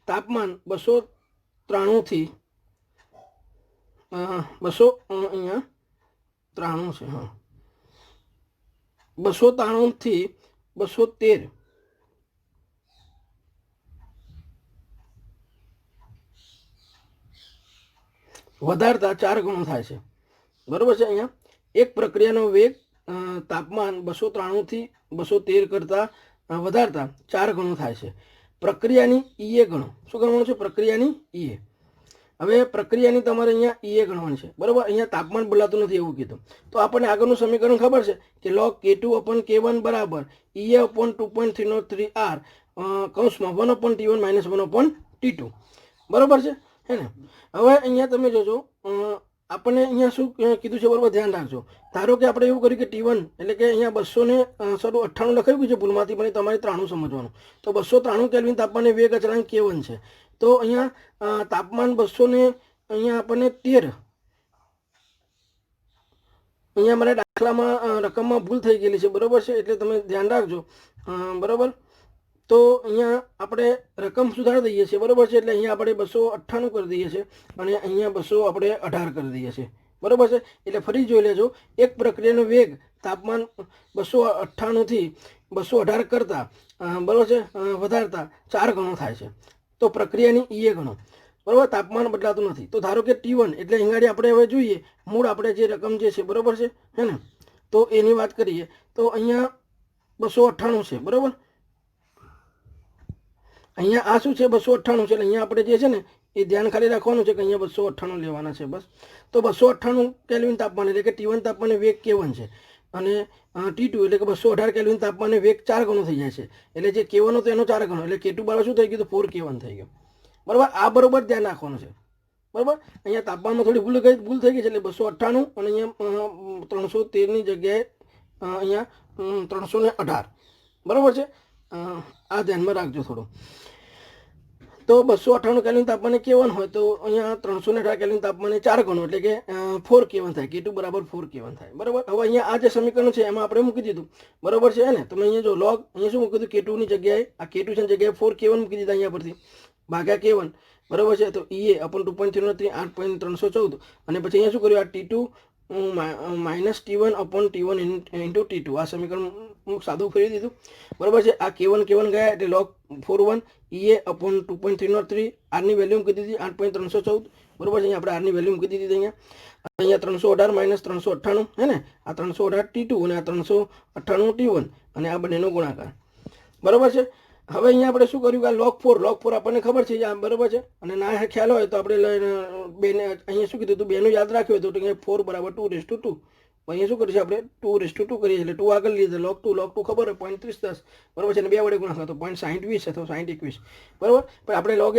તાપમાન 293 થી 200 અહીંયા 93 છે, હા, 293 થી 213 વધારતા 4 ગણો થાય છે, બરાબર છે. અહીંયા એક પ્રક્રિયાનો વેગ તાપમાન 293 થી 213 કરતાં વધારતા 4 ગણો થાય છે. પ્રક્રિયાની EA ગણો. શું ગણવાનું છે? પ્રક્રિયાની EA. હવે પ્રક્રિયાની તમારે અહીંયા EA ગણવાની છે, બરાબર. અહીંયા તાપમાન બદલાતું નથી એવું કીધું. તો આપણને આગળનું સમીકરણ ખબર છે કે log K2/K1 બરાબર EA/2.303R કૌંસમાં 1/T1 - 1/T2, બરાબર છે, હે ને. હવે અહીંયા તમે જોજો આપણને અહીંયા શું કીધું છે, બરાબર, ધ્યાન રાખજો. ધારો કે આપણે એવું કર્યું કે T1 એટલે કે અહીંયા 298 લખાયું છે ભૂલમાંથી, પણ તમારે 93 સમજવાનું. તો 293 કેલ્વિન તાપમાને વેગ અચળાંક K1 છે. તો અહીંયા તાપમાન 200 ને અહીંયા આપણને 13, અહીંયા મારા દાખલામાં રકમમાં ભૂલ થઈ ગયેલી છે, બરાબર છે. એટલે તમે ધ્યાન રાખજો, બરાબર. તો અહીંયા આપણે રકમ સુધારી દઈએ છીએ, બરાબર છે. એટલે અહીંયા આપણે 298 કરી દઈએ છીએ અને અહીંયા 218 કરી દઈએ છીએ, બરાબર છે. એટલે ફરી જોઈ લેજો. એક પ્રક્રિયાનો વેગ તાપમાન 298 થી 218 કરતાં, બરાબર છે, વધારતા 4 ગણો થાય છે. તો પ્રક્રિયાની EA ગણો, બરાબર. તાપમાન બદલાતું નથી. તો ધારો કે T1 એટલે અહીંયા આપણે હવે જોઈએ મૂળ આપણે જે રકમ જે છે, બરાબર છે, હે ને. તો એની વાત કરીએ તો અહીંયા 298 છે, બરાબર. અહીંયા આ શું છે? 298 છે. એટલે અહીંયા આપણે જે છે ને એ ધ્યાન ખાલી રાખવાનું છે કે અહીંયા 298 લેવાના છે, બસ. તો 298 કેલ્વિન તાપમાન એટલે કે T1 તાપમાને વેગ K1 છે અને T2 એટલે કે 218 કેલ્વિન તાપમાને વેગ 4 ગણો થઈ જાય છે. એટલે જે K1 હતો એનો 4 ગણો, એટલે K2 બરાબર શું થઈ ગયું? તો 4K1 થઈ ગયો, બરાબર. આ બરાબર ધ્યાન રાખવાનું છે, બરાબર. અહીંયા તાપમાનમાં થોડી ભૂલ થઈ ગઈ છે. એટલે 298 અને અહીંયા 313ની જગ્યાએ અહીંયા 318, બરાબર છે. આ ધ્યાનમાં રાખજો થોડું. તો 298 કેલ્વિન તાપમાને K1 હોય તો અહીંયા 318 કેલ્વિન તાપમાને 4 ગણો એટલે કે 4K1 થાય. K2 બરાબર 4K1 થાય, બરાબર. હવે અહીંયા આ જે સમીકરણ છે એમાં આપણે મૂકી દીધું, બરાબર છે, ને. તમે અહીંયા જો log અહીંયા શું મૂકી દીધું? K2 ની જગ્યાએ આ K2 છે જગ્યાએ 4K1 મૂકી દીધા અહીંયા પરથી ભાગ્યા K1, બરાબર છે. તો EA/2.303 8.314 અને પછી અહીંયા શું કર્યું? આ T2 -T1/T1 × T2 આ સમીકરણ સાદું ફેરવી દીધું, બરાબર છે. આ K1 ગયા એટલે log 41 EA/2.303 આરની વેલ્યુ મૂકી દીધી 8.314, બરાબર છે. અહીંયા આપણે આરની વેલ્યુ મૂકી દીધી અહીંયા 318 - 398, હે ને. આ 318 T2 અને આ 398 T1 અને આ બંનેનો ગુણાકાર, બરાબર છે. હવે અહીંયા આપણે શું કર્યું? આ log 4 આપણને ખબર છે, બરાબર છે. અને ના ખ્યાલ હોય તો આપણે બેને અહીંયા શું કીધું હતું? બેનું યાદ રાખ્યું હતું તો 4 = 2/2, અહીંયા શું કરીશું આપણે 2:2 કરીએ એટલે 2 આગળ લીધે log 2 ખબર હોય 0.3010 બરાબર છે, અને 2 વડે ગુણાકાર તો 0.6020 અથવા 6021 બરાબર. પણ આપણે log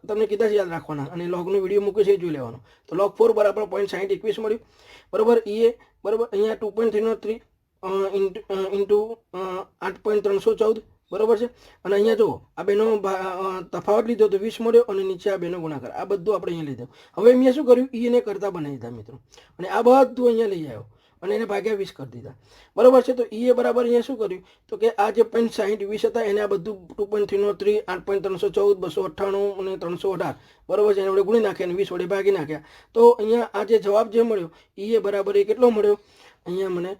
તમને કીધા છે યાદ રાખવાના, અને logનો વિડીયો મૂક્યો છે એ જોઈ લેવાનો. તો log 4 બરાબર 0.6021 મળ્યું બરાબર. એ બરાબર અહીંયા 2.303 ઇન્ટુ 8.314 બરાબર છે. અને અહીંયા જુઓ આ બેનો તફાવત લીધો તો 20 મળ્યો, અને નીચે આ બેનો ગુણાકાર, આ બધું આપણે અહીંયા લીધું. હવે અહીંયા શું કર્યું, એને કરતા બનાવી દીધા મિત્રો, અને આ બધું અહીંયા લઈ આવ્યો અને એને ભાગ્યા 20 કરી દીધા બરાબર છે. તો એ બરાબર અહીંયા શું કર્યું તો કે આ જે 0.6020 હતા એને આ બધું 2.303 8.314 298 અને 318 બરાબર છે, એને વડે ગુણી નાખ્યા અને 20 વડે ભાગી નાખ્યા. તો અહીંયા આ જે જવાબ જે મળ્યો એ બરાબર એ કેટલો મળ્યો, અહીંયા મને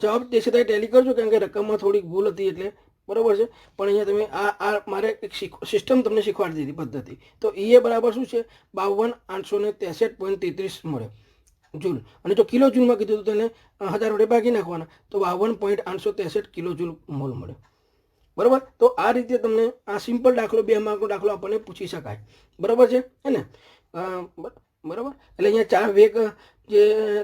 જવાબ તે છતાંય ટેલી કરજો કારણ કે રકમમાં થોડીક ભૂલ હતી એટલે બરાબર છે. પણ અહીંયા તમે આ મારે એક સિસ્ટમ તમને શીખવાડી દીધી પદ્ધતિ. તો એ બરાબર શું છે 52,863.33 મળ્યો જૂલ. અને જો કિલો જૂલમાં કીધું તો તેને 1000 વડે ભાગી નાખવાના તો 52.863 કિલો જૂલ મોલ મળ્યો બરાબર. તો આ રીતે તમને આ સિમ્પલ દાખલો 2 માર્કનો દાખલો આપણને પૂછી શકાય બરાબર છે ને બરાબર. એટલે અહીંયા 4 વેગ જે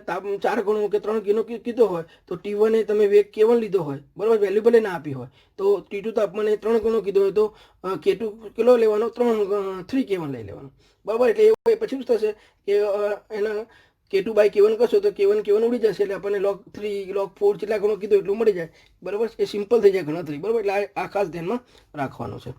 4 ગણો કે 3 ગણો કીધો હોય તો T1 એ તમે વેગ K1 લીધો હોય બરાબર, વેલ્યુબલ ના આપી હોય તો T2 તાપમાને 3 ગણો કીધો હોય તો K2 કિલો લેવાનો 3 K1 લઈ લેવાનો બરાબર. એટલે એવું પછી શું થશે કે એના K2 બાય K1 કરશો તો K1 ઉડી જશે, એટલે આપણને log 3 log 4 જેટલા ગણો કીધો એટલું મળી જાય બરાબર. એ સિમ્પલ થઈ જાય ગણતરી બરાબર. એટલે આ ખાસ ધ્યાનમાં રાખવાનું છે.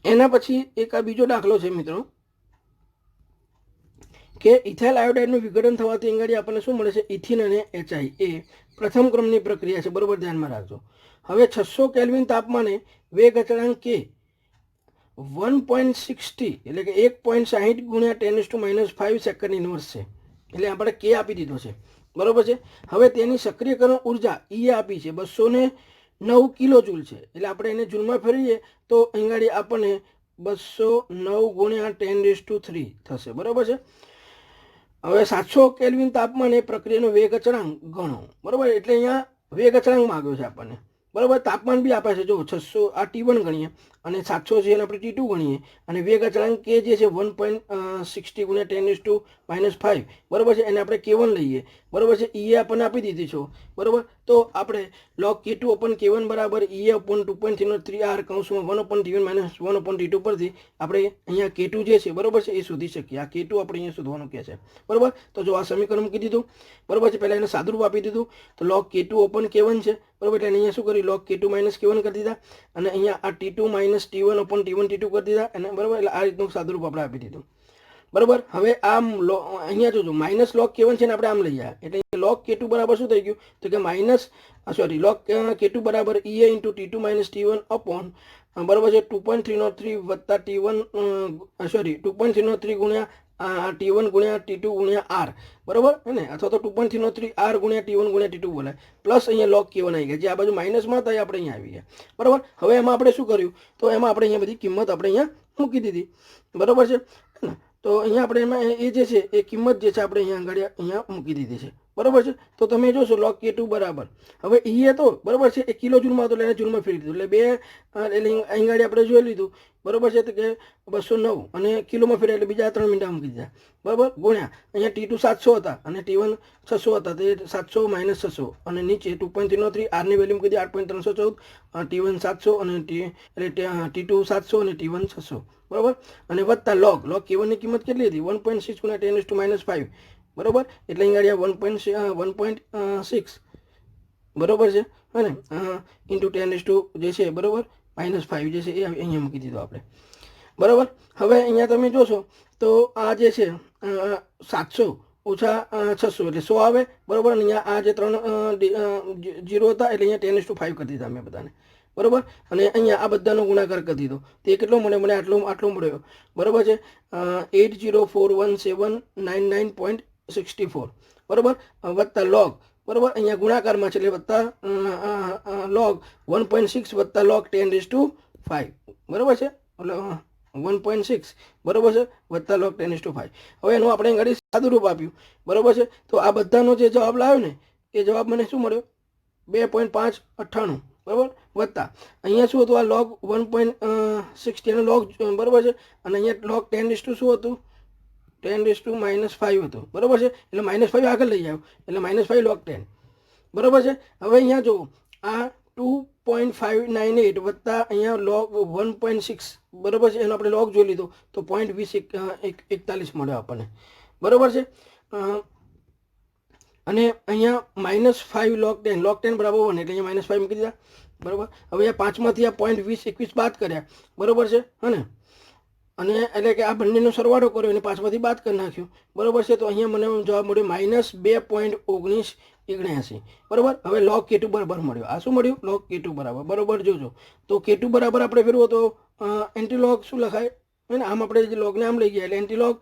એના પછી એક આ બીજો દાખલો છે મિત્રો કે ઇથાઇલ આયોડાઇડનું વિઘટન થવાથી અંગાડી આપણને શું મળે છે, ઇથિન અને HI. એ પ્રથમ ક્રમની પ્રક્રિયા છે બરાબર, ધ્યાનમાં રાખજો. હવે 600 કેલ્વિન તાપમાને વેગ અચળાંક K 1.60 એટલે કે 1.60 ગુણ્યા 10⁻⁵ સેકન્ડ ઇન્વર્સ છે. એટલે આપણે K આપી દીધો છે બરાબર છે. હવે તેની સક્રિયકરણ ઉર્જા E આપી છે 209 કિલો જૂલ છે. એટલે આપણે એને જૂલમાં ફેરવીએ તો અંગાડી આપણને 209 ગુણ્યા 10⁻³ થશે બરાબર છે. હવે 700 કેલ્વિન તાપમાને પ્રક્રિયાનો વેગ અચળાંક ગણો બરાબર. એટલે અહીંયા વેગ અચળાંક માંગ્યો છે આપણને બરાબર. તાપમાન બી આપે છે, જો 600 આ T1 ગણીએ અને 700 છે એને આપણે T2 ગણીએ, અને વેગ અચળાંક K જે છે 1.60 ગુણ્યા 10⁻⁵ બરાબર છે, એને આપણે K1 લઈએ બરાબર છે. E આપણને આપી દીધી છો બરાબર. તો આપણે log K2 upon K1 બરાબર E upon 2.303 કૌંસમાં 1/T1 - 1/T2 પરથી આપણે અહીંયા K2 જે છે બરાબર છે એ શોધી શકીએ. આ K2 આપણે અહીંયા શોધવાનું કહે છે બરાબર. તો જો આ સમીકરણ મૂકી દીધું બરાબર છે, પહેલાં એને સાદુરૂપ આપી દીધું તો log K2 upon K1 છે બરાબર. એટલે અહીંયા શું કર્યું, log K2 - K1 કરી દીધા, અને અહીંયા આ T2 - T1 upon T1 T2 કરી દીધા, અને બરાબર. એટલે આ રીતનું સાદુરૂપ આપણે આપી દીધું બરાબર. હવે આમ અહીંયા જોજો માઇનસ log K1 છે ને આપણે આમ લઈ આવ્યા, એટલે log K2 બરાબર શું થઈ ગયું તો કે log K2 બરાબર EA into T2 - T1 upon બરાબર છે 2.303 વત્તા T1 2.303 ગુણ્યા T1 ગુણ્યા T2 ગુણ્યા R બરાબર હે ને, અથવા તો 2.303 R ગુણ્યા T1 ગુણ્યા T2 બોલાય, પ્લસ અહીંયા log K1 આવી ગયા, જે આ બાજુ માઇનસમાં હતા એ આપણે અહીંયા આવી ગયા બરાબર. હવે એમાં આપણે શું કર્યું તો એમાં આપણે અહીંયા બધી કિંમત આપણે અહીંયા મૂકી દીધી બરાબર છે. તો અહીંયા આપણે એમાં એ જે છે એ કિંમત જે છે આપણે અહીંયા મૂકી દીધી છે બરાબર છે. તો તમે જોશો log K2 બરાબર હવે એ તો બરાબર છે એ કિલો જૂલમાં હતો એટલે એને જૂલમાં ફેરવી દીધું, એટલે અહીંયા આપણે જોઈ લીધું બરાબર છે. તો કે 209 અને કિલોમાં ફેરવ્યા એટલે બીજા 3 મિનિટ મૂકી દીધા બરાબર, ગુણ્યા અહીંયા T2 700 હતા અને T1 600 હતા, તે 700 - 600 અને નીચે 2.303 R ની વેલ્યુ મૂકી દીધી 8.314, T1 700 અને T2 700 અને T1 600 બરાબર. અને વત્તા log K1 ની કિંમત કેટલી હતી 1.6 ગુણ્યા 10⁻⁵ બરાબર. એટલે અહીંયા 1.6 બરાબર છે અને ઇન્ટુ 10 જે છે બરાબર -5 જે છે એ અહીંયા મૂકી દીધો આપણે બરાબર. હવે અહીંયા તમે જોશો તો આ જે છે 700 ઓછા 600 એટલે 100 આવે બરાબર. અને અહીંયા આ જે 3 0 હતા એટલે અહીંયા 10:5 કરી દીધા મેં બધાને બરાબર. અને અહીંયા આ બધાનો ગુણાકાર કરી દીધો, તે કેટલો મળે, મને આટલો મળ્યો બરાબર છે 80,41799.64 બરાબર. વત્તા log બરાબર અહીંયા ગુણાકારમાં છે એટલે વત્તા log 1.6 વત્તા log 10⁵ બરાબર છે, એટલે 1.6 બરાબર છે વત્તા log 10⁵. હવે એનું આપણે ઘડી સાદુરૂપ આપ્યું બરાબર છે. તો આ બધાનો જે જવાબ લાવ્યો ને એ જવાબ મને શું મળ્યો 2.598 બરાબર, વત્તા અહીંયા શું હતું, આ log 1.60 એનો log, બરાબર છે, અને અહીંયા log 10 શું હતું, 10 - 5 હતું, બરાબર છે, એટલે -5 આગળ લઈ આવ્યો, એટલે -5 log 10, બરાબર છે. હવે અહીંયા જુઓ, આ 2.598 વત્તા અહીંયા log 1.6, બરાબર છે, એનો આપણે log જોઈ લીધો તો 0.2041 મળ્યો આપણને, બરાબર છે. અને અહીંયા -5 log 10 બરાબર 1, એટલે અહીંયા -5 મૂકી દીધા, બરાબર. હવે આ 5માંથી આ 0.2021 બાદ કર્યા, બરાબર છે, હે, અને એટલે કે આ બંનેનો સરવાળો કર્યો અને 5માંથી બાદ કરી નાખ્યું, બરાબર છે. તો અહીંયા મને જવાબ મળ્યો -2.1979, બરાબર. હવે log K2 બરાબર મળ્યો, આ શું મળ્યું, log K2 બરાબર, બરાબર જોજો. તો K2 બરાબર આપણે ફેરવો તો એન્ટીલોગ શું લખાય, હે ને, આમ આપણે જે લોગને આમ લઈ ગયા એટલે એન્ટીલોગ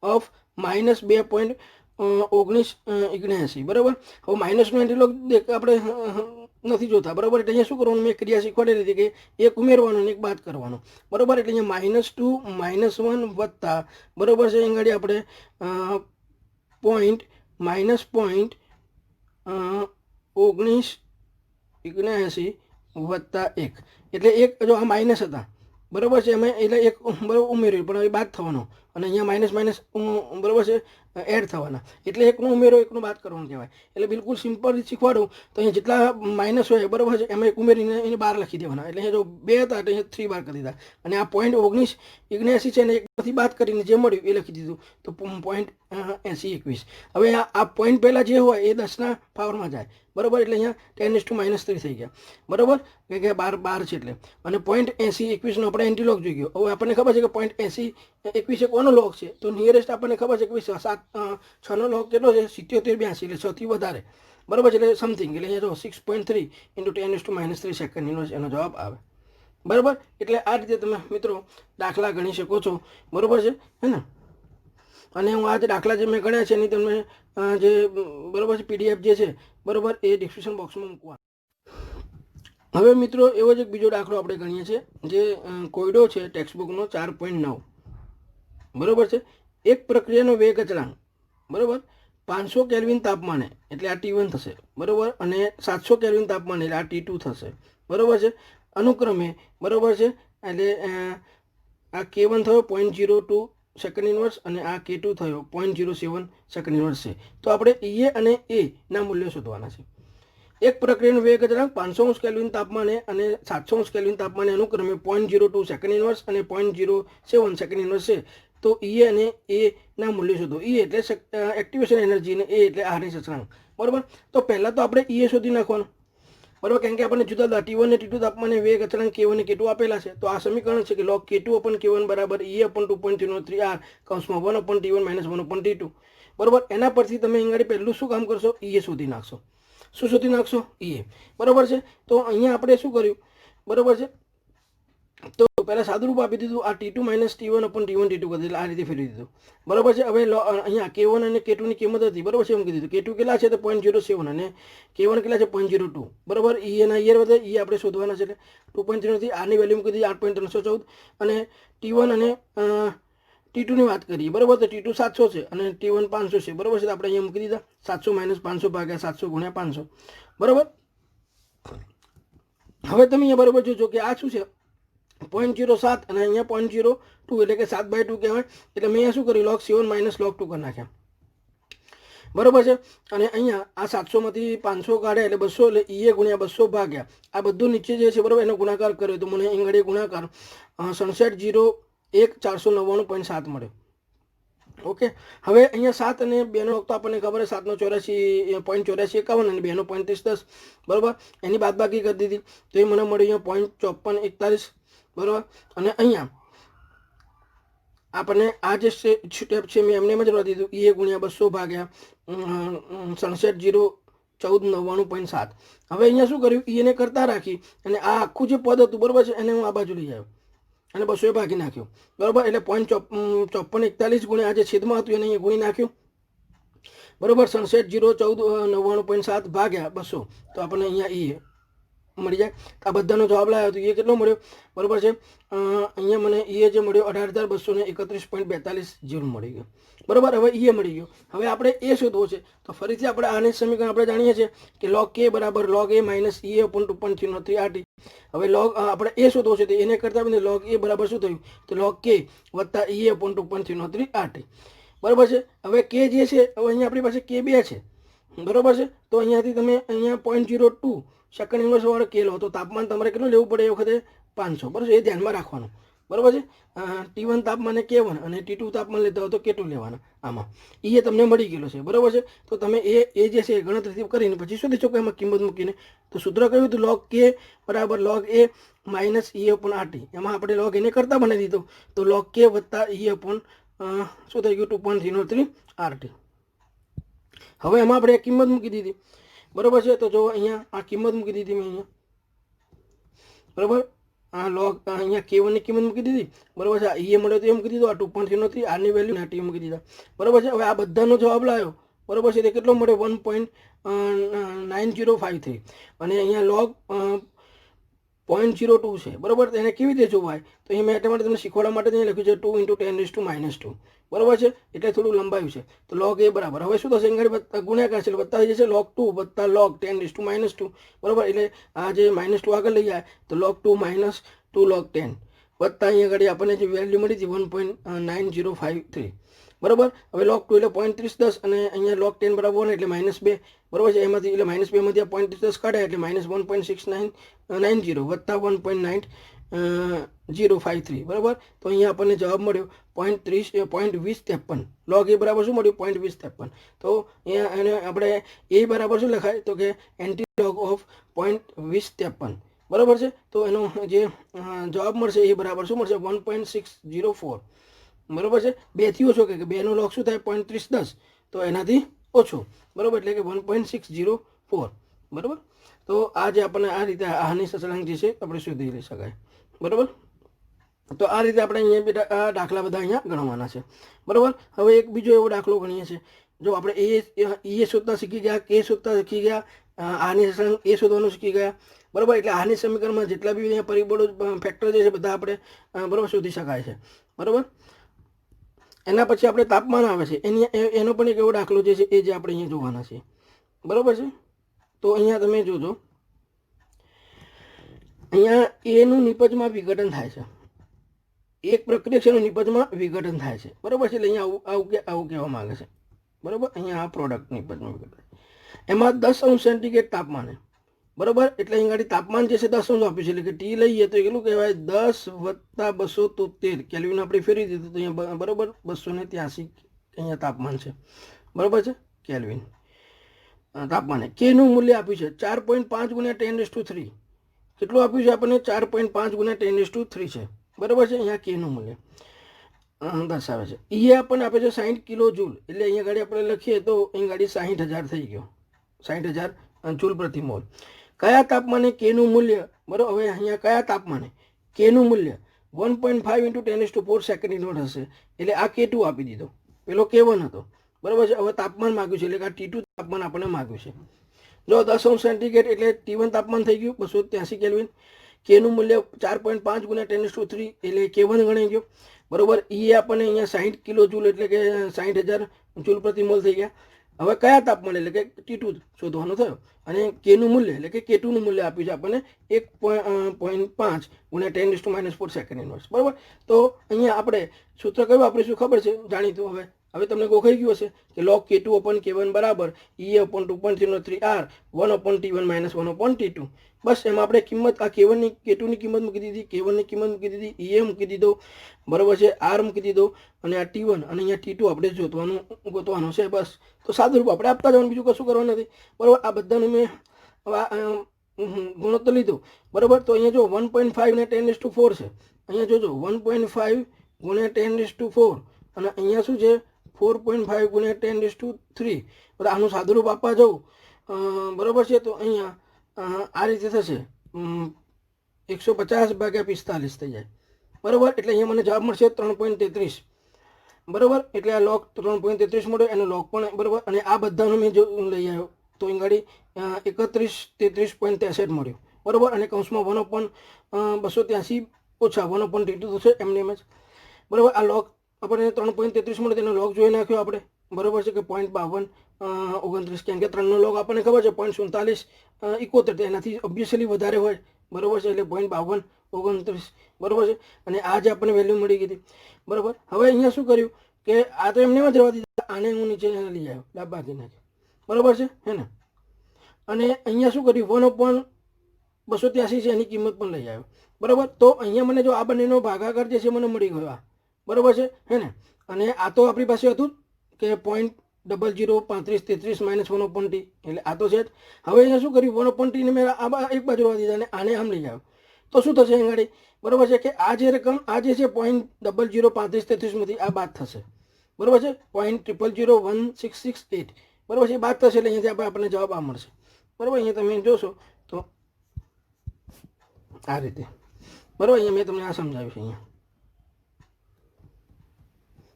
ઓફ -2.1979, બરાબર. હવે માઇનસનો એન્ટીલોગ આપણે નથી જોતા, બરાબર. એટલે અહીંયા શું કરવાનું, મેં ક્રિયા શીખવાડેલી હતી કે એક ઉમેરવાનો અને એક બાદ કરવાનો, બરાબર. એટલે અહીંયા -2 - 1 વત્તા, બરાબર છે, અહીંયા આપણે -1979 વત્તા 1, એટલે એક જો આ માઇનસ હતા, બરાબર છે, એમાં એટલે એક બરાબર ઉમેર્યું પણ હવે બાદ થવાનો, અને અહીંયા માઇનસ બરાબર છે એડ થવાના, એટલે એકનો ઉમેરો એકનો બાદ કરવાનો કહેવાય. એટલે બિલકુલ સિમ્પલ શીખવાડું તો અહીંયા જેટલા માઇનસ હોય, બરાબર છે, એમાં એક ઉમેરીને એને 12 લખી દેવાના, એટલે અહીંયા જો 2 હતા એટલે અહીંયા 3 બાર કરી દીધા, અને આ 0.1979 છે ને એકમાંથી બાદ કરીને જે મળ્યું એ લખી દીધું, તો 0.8021. હવે આ પોઈન્ટ પહેલાં જે હોય એ 10ના પાવરમાં જાય, બરાબર. એટલે અહીંયા 10 - -3 થઈ ગયા, બરાબર, કે 12 છે એટલે, અને 0.8021નો આપણે એન્ટીલોગ જોઈ ગયો. હવે આપણને ખબર છે કે 0.8021 કોનો લોગ છે, તો નિયરેસ્ટ આપણને ખબર છે કે 6નો લોગ કેટલો છે, 7782, એટલે 6થી વધારે, બરાબર છે, એટલે સમથિંગ, એટલે અહીંયા જો 6.3 × 10 - -3 સેકન્ડ એનો જવાબ આવે, બરાબર. એટલે આ રીતે તમે મિત્રો દાખલા ગણી શકો છો, બરાબર છે, હે ને. અને હું આ જે દાખલા જે મેં ગણ્યા છે એની તમને જે બરાબર છે PDF જે છે, બરાબર, એ ડિસ્ક્રિપ્શન બોક્સમાં મૂકવા. હવે મિત્રો એવો જ એક બીજો દાખલો આપણે ગણીએ છીએ, જે કોયડો છે ટેક્સ્ટબુકનો 4.9, બરાબર છે. એક પ્રક્રિયાનો વેગ અચળાંક, બરાબર, 500 કેલ્વિન તાપમાને, એટલે આ T1 થશે, બરાબર, અને 700 કેલ્વિન તાપમાને, એટલે આ T2 થશે, બરાબર છે, અનુક્રમે, બરાબર છે. એટલે આ K1 થયો 0.02 સેકન્ડ ઇન્વર્સ અને આ K2 થયો 0.07 સેકન્ડ ઇન્વર્સ છે. તો આપણે E અને A ના મૂલ્યો શોધવાના છે. એક પ્રક્રિયાનો વેગ અચળાંક 500 કેલ્વિન તાપમાને અને 700 કેલ્વિન તાપમાને અનુક્રમે 0.02 સેકન્ડ ઇન્વર્સ અને 0.07 સેકન્ડ ઇન્વર્સ છે. તો E અને A ના મૂલ્યો શોધો. E એટલે એક્ટિવેશન એનર્જી અને A એટલે આરએસ અચળાંક, બરાબર. તો પહેલાં તો આપણે E શોધી નાખવાનું, બરાબર, કારણ કે આપણને જુદા જુદા T1 અને T2 તાપમાને વેગ અચળાંક K1 અને K2 આપેલા છે. તો આ સમીકરણ છે કે log K2/K1 બરાબર E upon 2.03R કૌંસમાં 1/T1 - 1/T2, બરાબર. એના પરથી તમે અહીં પહેલું શું કામ કરશો, E શોધી નાખશો. શું શોધી નાખશો, E, બરાબર છે. તો અહીંયા આપણે શું કર્યું, બરાબર છે, તો પહેલાં સાદુરૂપ આપી દીધું, આ T2 - T1/T1 T2 કરી દીધું, આ રીતે ફેરવી દીધું, બરાબર છે. હવે અહીંયા K1 અને K2ની કિંમત હતી, બરાબર છે, મૂકી દીધું. K2 કેટલા છે તો 0.07 અને K1 કેટલા છે 0.02, બરાબર. E એના ઈયર વધે, E આપણે શોધવાના છે, એટલે 2.03 આની વેલ્યુ મૂકી દીધી 8.314, અને T1 અને T2ની વાત કરીએ, બરાબર, તો T2 700 છે અને T1 500 છે, બરાબર છે. તો આપણે અહીંયા મૂકી દીધા 700 - 500 ભાગ્યા 700 × 500, બરાબર. હવે તમે અહીંયા બરાબર જોજો કે આ શું છે 0.07 અને અહીંયા 0.02, એટલે કે 7/2 કહેવાય. એટલે મેં અહીંયા શું કર્યું, log 7 - log 2 કરી નાખ્યા, બરાબર છે. અને અહીંયા આ 700માંથી 500 કાઢે એટલે 200, એટલે E × 200 ભાગ્યા આ બધું નીચે જે છે, બરાબર, એનો ગુણાકાર કર્યો તો મને અહીં ગુણાકાર 6701 499.7 મળ્યો, ઓકે. હવે અહીંયા 7 અને 2નો લખતો આપણને ખબર છે, 7નો 84.8451 અને 2નો 3510, બરાબર. એની બાદબાકી કરી દીધી તો એ મને મળ્યું અહીંયા 0.5441, બરાબર. અને અહીંયા આપણને આ જે સ્ટેપ છે મેં એમને એમ જ રવા દીધું, E × 200 ભાગ્યા 6701 499.7. હવે અહીંયા શું કર્યું, E ને કરતા રાખી અને આ આખું જે પદ હતું, બરાબર છે, એને હું આ બાજુ લઈ આવ્યો અને 200 ભાગી નાખ્યો, બરાબર. એટલે 0.5441 ગુણ્યા આ જે છેદમાં હતું એને અહીંયા ગુણી નાખ્યું, બરાબર. 6701 499.7 ભાગ્યા 200, તો આપણને અહીંયા E મળી જાય. આ બધાનો જવાબ લાવ્યો તો એ કેટલો મળ્યો બરાબર છે. અહીંયા મને એ જે મળ્યો 18,231.42 જૂલ મળી ગયો બરાબર. હવે એ મળી ગયો. હવે આપણે એ શોધવો છે તો ફરીથી આપણે આને સમીકરણ આપણે જાણીએ છીએ કે log k બરાબર log a minus e upon 2.303 RT. હવે log આપણે એ શોધવો છે તો એને કરતા આપણે log a બરાબર શું થયું તો log k વત્તા e upon 2.303 RT બરાબર છે. હવે k જે છે હવે અહીંયા આપણી પાસે k 2 છે બરાબર છે. તો અહીંયાથી તમે અહીંયા 0.02 સેકન્ડ ઇન્વર્સ વાળો k લો તો તાપમાન તમારે કેટલું લેવું પડે એ વખતે 500 બરાબર. એ ધ્યાનમાં રાખવાનું બરાબર છે. T1 તાપમાને K1 અને T2 તાપમાન લેતા હોય તો K2 લેવાના. આમાં એ તમને મળી ગયેલો છે બરાબર છે. તો તમે એ જે છે ગણતરી કરીને પછી શું દેશો કે એમાં કિંમત મૂકીને તો સૂત્ર કયું હતું log k બરાબર log a minus e upon RT. એમાં આપણે log એને કરતા બનાવી દીધો તો log k વત્તા e upon શું થઈ ગયું 2.303 RT. હવે એમાં આપણે કિંમત મૂકી દીધી બરાબર છે. તો જો અહીંયા આ કિંમત મૂકી દીધી મેં અહીંયા બરાબર. આ log અહીંયા k1 ની કિંમત મૂકી દીધી બરાબર છે. એ મળ્યો તો એ મૂકી દીધો. આ 2.303 r ની વેલ્યુ ટી મૂકી દીધા બરાબર છે. હવે આ બધાનો જવાબ લાવ્યો બરાબર છે. તે કેટલો મળ્યો 1.9053 અને અહીંયા log 0.02 છે બરાબર. એને કેવી રીતે જોવાય તો અહીંયા મેં એટલા માટે તમને શીખવાડવા માટે લખ્યું છે 2 × 10⁻². બરાબર છે. એટલે થોડું લંબાયું છે. તો log a બરાબર હવે શું થશે અહીંયા ગુણ્યાકાર છે વત્તા થઈ જશે log 2 વત્તા log 10⁻² બરાબર. એટલે આ જે -2 આગળ લઈ જાય તો log 2 માઇનસ 2 log 10 વત્તા અહીંયા આગળ આપણને જે વેલ્યુ મળી હતી 1.9053 બરાબર. હવે log 2 એટલે 0.3010 અને અહીંયા log 10 બરાબર 1 એટલે -2 બરાબર છે. એમાંથી એટલે -2 માંથી આ 0.3010 કાઢ્યા એટલે -1.6990 વત્તા 1.9053 બરાબર. તો અહીંયા આપણને જવાબ મળ્યો 0.2053 log a બરાબર શું મળ્યું 0.2053. તો અહીંયા એને આપણે a બરાબર શું લખાય તો કે એન્ટી-log ઓફ 0.2053 બરાબર છે. તો એનો જે જવાબ મળશે એ બરાબર શું મળશે 1.604 બરાબર છે. 2 થી ઓછો કે 2 નો log શું થાય 0.3010 તો એનાથી ઓછો બરાબર એટલે કે 1.604 બરાબર. તો આ જે આપણને આ રીતે આની સચલાંક જે છે આપણે શોધી લઈ શકાય બરાબર. તો આ રીતે આપણે અહીંયા આ દાખલા બધા અહીંયા ગણવાના છે બરાબર. હવે એક બીજો એવો દાખલો ગણીએ છીએ. જો આપણે એ શોધતા શીખી ગયા કે શોધતા શીખી ગયા આની સચલાંક એ શોધવાનું શીખી ગયા બરાબર. એટલે આની સમીકરણમાં જેટલા બી અહીંયા પરિબળો ફેક્ટર જે છે બધા આપણે બરાબર શોધી શકાય છે બરાબર. એના પછી આપણે તાપમાન આવે છે એનો પણ એક એવો દાખલો જે છે એ જે આપણે અહીંયા જોવાના છે બરાબર છે. તો અહીંયા તમે જોજો અહીંયા એનું નિપજમાં વિઘટન થાય છે. એક પ્રક્રિયા છે એનું નિપજમાં વિઘટન થાય છે બરાબર છે. એટલે અહીંયા આવું કહેવા માંગે છે બરાબર. અહીંયા આ પ્રોડક્ટ નિપજમાં વિઘટન એમાં 10°C તાપમાને બરાબર. એટલે અહીં ગાડી તાપમાન જે છે 10 આપ્યું છે એટલે કે ટી લઈએ તો કેટલું કહેવાય 10 વત્તા 273 કેલ્વિન આપણે ફેરવી દીધું તો અહીંયા બરાબર 283 અહીંયા તાપમાન છે બરાબર છે. કેલ્વિન તાપમાને કેનું મૂલ્ય આપ્યું છે 4.5 × 10⁻³ કેટલું આપ્યું છે આપણને 4.5 × 10⁻³ છે બરાબર છે. અહીંયા કેનું મૂલ્ય દર્શાવે છે. એ આપણને આપે છે 60 કિલોજૂલ એટલે અહીંયા ગાડી આપણે લખીએ તો અહીં ગાડી 60,000 થઈ ગયો 60,000 જૂલ પ્રતિ મોલ. કયા તાપમાને કેનું મૂલ્ય બરાબર. હવે અહીંયા કયા તાપમાને કેનું મૂલ્ય 1.5 × 10⁻⁴ સેકન્ડ ઇન્વર્સ હશે એટલે આ K2 આપી દીધો પેલો K1 હતો બરાબર છે. હવે તાપમાન માગ્યું છે એટલે કે આ T2 તાપમાન આપણને માગ્યું છે. જો 10°C એટલે T1 તાપમાન થઈ ગયું 283 કેલ્વિન. કેનું મૂલ્ય 4.5 × 10⁻³ એટલે K1 ગણાઈ ગયો બરાબર. એ આપણને અહીંયા 60 કિલોજૂલ એટલે કે 60,000 જૂલ પ્રતિ મોલ થઈ ગયા. હવે કયા તાપમાન એટલે કે T2 શોધવાનો થયો અને કેનું મૂલ્ય એટલે કે K2નું મૂલ્ય આપ્યું છે આપણને 1.5 × 10⁻⁴ સેકન્ડ ઇન્વર્સ બરાબર. તો અહીંયા આપણે સૂત્ર કયું વાપરીશું ખબર છે જાણીતું. હવે તમને ગોખાઈ ગયું હશે કે log K2 upon K1 બરાબર e upon 2.303 r 1 upon T1 minus 1 upon T2. બસ એમાં આપણે કિંમત આ K1 ની K2 ની કિંમત મૂકી દીધી K1 ની કિંમત મૂકી દીધી e મૂકી દીધો બરાબર છે r મૂકી દીધો અને આ T1 અને અહીંયા T2 આપણે ગોતવાનું છે બસ. તો સાદું રૂપ આપણે આપતા જવાનું બીજું કશું કરવાનું નથી બરાબર. આ બધાનું મેં ગુણોત્તર લીધો બરાબર. તો અહીંયા જો 1.5 ને 10⁻⁴ છે અહીંયા જોજો 1.5 × 10⁻⁴ અને અહીંયા શું છે 4.5 × 10⁻³ બધા આનું સાદું રૂપ આપવા જવું બરાબર છે. તો અહીંયા આ રીતે થશે 150/45 થઈ જાય બરાબર. એટલે અહીંયા મને જવાબ મળશે 3.33 બરાબર. એટલે આ log 3.33 મળ્યો એનો log પણ બરાબર. અને આ બધાનું મેં જો લઈ આવ્યો તો અહીં ગાડી 31 33.63 મળ્યું બરાબર, અને કૌંસમાં 1/283 ઓછા 1/T2 થશે એમને એમ જ. બરાબર, આ લોગ આપણને 3.33 મળે તેનો લોગ જોઈ નાખ્યો આપણે. બરાબર છે કે 0.5229, કેમ કે 3નો લોગ આપણને ખબર છે 0.4771, એનાથી ઓબ્વિયસલી વધારે હોય. બરાબર છે, એટલે 0.5229. બરાબર છે, અને આ જે આપણને વેલ્યુ મળી ગઈ હતી. બરાબર, હવે અહીંયા શું કર્યું કે આ તો એમને એમ જ રહેવા દીધા, આને હું નીચે લઈ આવ્યો, બાકી નાખ્યો. બરાબર છે, હે ને. અને અહીંયા શું કર્યું, 1/283 છે એની કિંમત પણ લઈ આવ્યો. બરાબર, તો અહીંયા મને જો આ બંનેનો ભાગાકાર જે છે મને મળી ગયો આ. બરાબર છે, હે ને. અને આ તો આપણી પાસે હતું કે 0.003533 -1/T, એટલે આ તો છે જ. હવે અહીંયા શું કર્યું, 1/T ને મેં આ એક બાજુ રહેવા દીધા અને આને આમ લઈ આવ્યો. તો શું થશે અહીં આગળ? બરાબર છે કે આ જે રકમ આ જે છે 0.003533માંથી આ બાદ થશે. બરાબર છે, 0.000168. બરાબર છે, બાદ થશે એટલે અહીંયાથી આપણને જવાબ આ મળશે. બરાબર, અહીંયા તમે જોશો તો આ રીતે. બરાબર, અહીંયા મેં તમને આ સમજાવ્યું છે અહીંયા.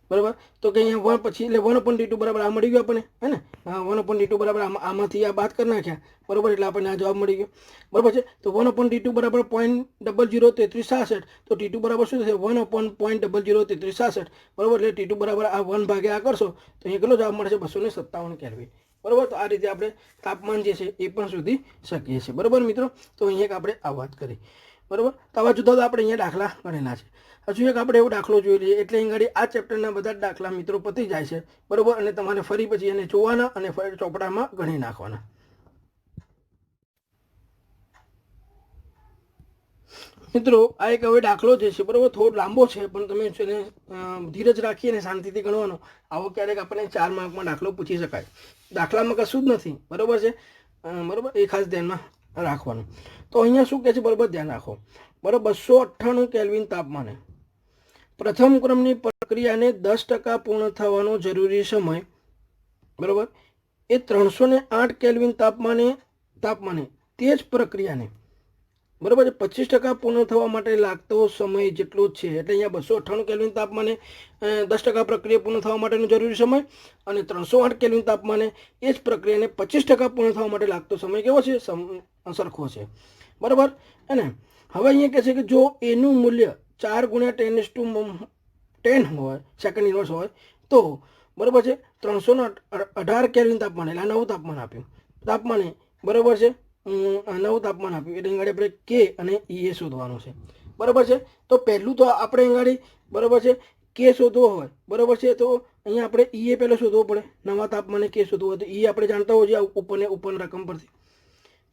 બરાબર, તો કે અહીંયા 1 પછી એટલે 1/T2 બરાબર આ મળી ગયું આપણને, હે ને. 1/T2 બરાબર આમાંથી આ બાદ કરી નાખ્યા. બરાબર, એટલે આપણને આ જવાબ મળી ગયો. બરાબર છે, તો 1/T2 બરાબર 0.003366. તો T2 બરાબર શું થશે, 1/0.003366. બરાબર, એટલે T2 બરાબર આ 1 ભાગ્યા આ કરશો તો અહીંયા કેટલો જવાબ મળશે, 257 કેલ્વિન. બરાબર, તો આ રીતે આપણે તાપમાન જે છે એ પણ શોધી શકીએ છીએ. બરાબર મિત્રો, તો અહીંયા આપણે આ વાત કરી. બરાબર, તો આવા જુદા આપણે અહીંયા દાખલા ગણેલા છે. હજુ એક આપણે એવો દાખલો જોઈ લઈએ, એટલે અહીં ઘડી આ ચેપ્ટરના બધા જ દાખલા મિત્રો પતી જાય છે. બરાબર, અને તમારે ફરી પછી એને જોવાના અને ફરી ચોપડામાં ગણી નાખવાના. મિત્રો આ એક હવે દાખલો જે છે બરાબર થોડો લાંબો છે, પણ તમે એને ધીરજ રાખી અને શાંતિથી ગણવાનો. આવો ક્યારેક આપણને 4 માર્કમાં દાખલો પૂછી શકાય. દાખલામાં કશું જ નથી. બરાબર છે, બરાબર, એ ખાસ ધ્યાનમાં રાખવાનું. તો અહીંયા શું કહે છે, બરાબર ધ્યાન રાખો. બરાબર, 298 કેલ્વિન તાપમાને પ્રથમ ક્રમની પ્રક્રિયાને 10% પૂર્ણ થવાનો જરૂરી સમય, બરાબર, એ 308 કેલ્વિન તાપમાને તે જ પ્રક્રિયાને, બરાબર, 25% પૂર્ણ થવા માટે લાગતો સમય જેટલો જ છે. એટલે અહીંયા 298 કેલ્વિન તાપમાને 10% પ્રક્રિયા પૂર્ણ થવા માટેનો જરૂરી સમય, અને 308 કેલ્વિન તાપમાને એ જ પ્રક્રિયાને 25% પૂર્ણ થવા માટે લાગતો સમય કેવો છે, સરખો છે. બરાબર, અને હવે અહીંયા કહે છે કે જો એનું મૂલ્ય 4 × 10⁻10 હોય, સેકન્ડ ઇન્વર્સ હોય, તો બરાબર છે 318 કેલ્વિન તાપમાને, એટલે નવું તાપમાન આપ્યું, તાપમાને, બરાબર છે, નવું તાપમાન આપ્યું. એટલે અહીંયા આપણે કે અને એ શોધવાનું છે. બરાબર છે, તો પહેલું તો આપણે અહીંયા બરાબર છે કે શોધવો હોય, બરાબર છે, તો અહીંયા આપણે એ પહેલો શોધવો પડે. નવા તાપમાને કે શોધવું હોય તો એ આપણે જાણતા હોય છે ઉપર રકમ પરથી,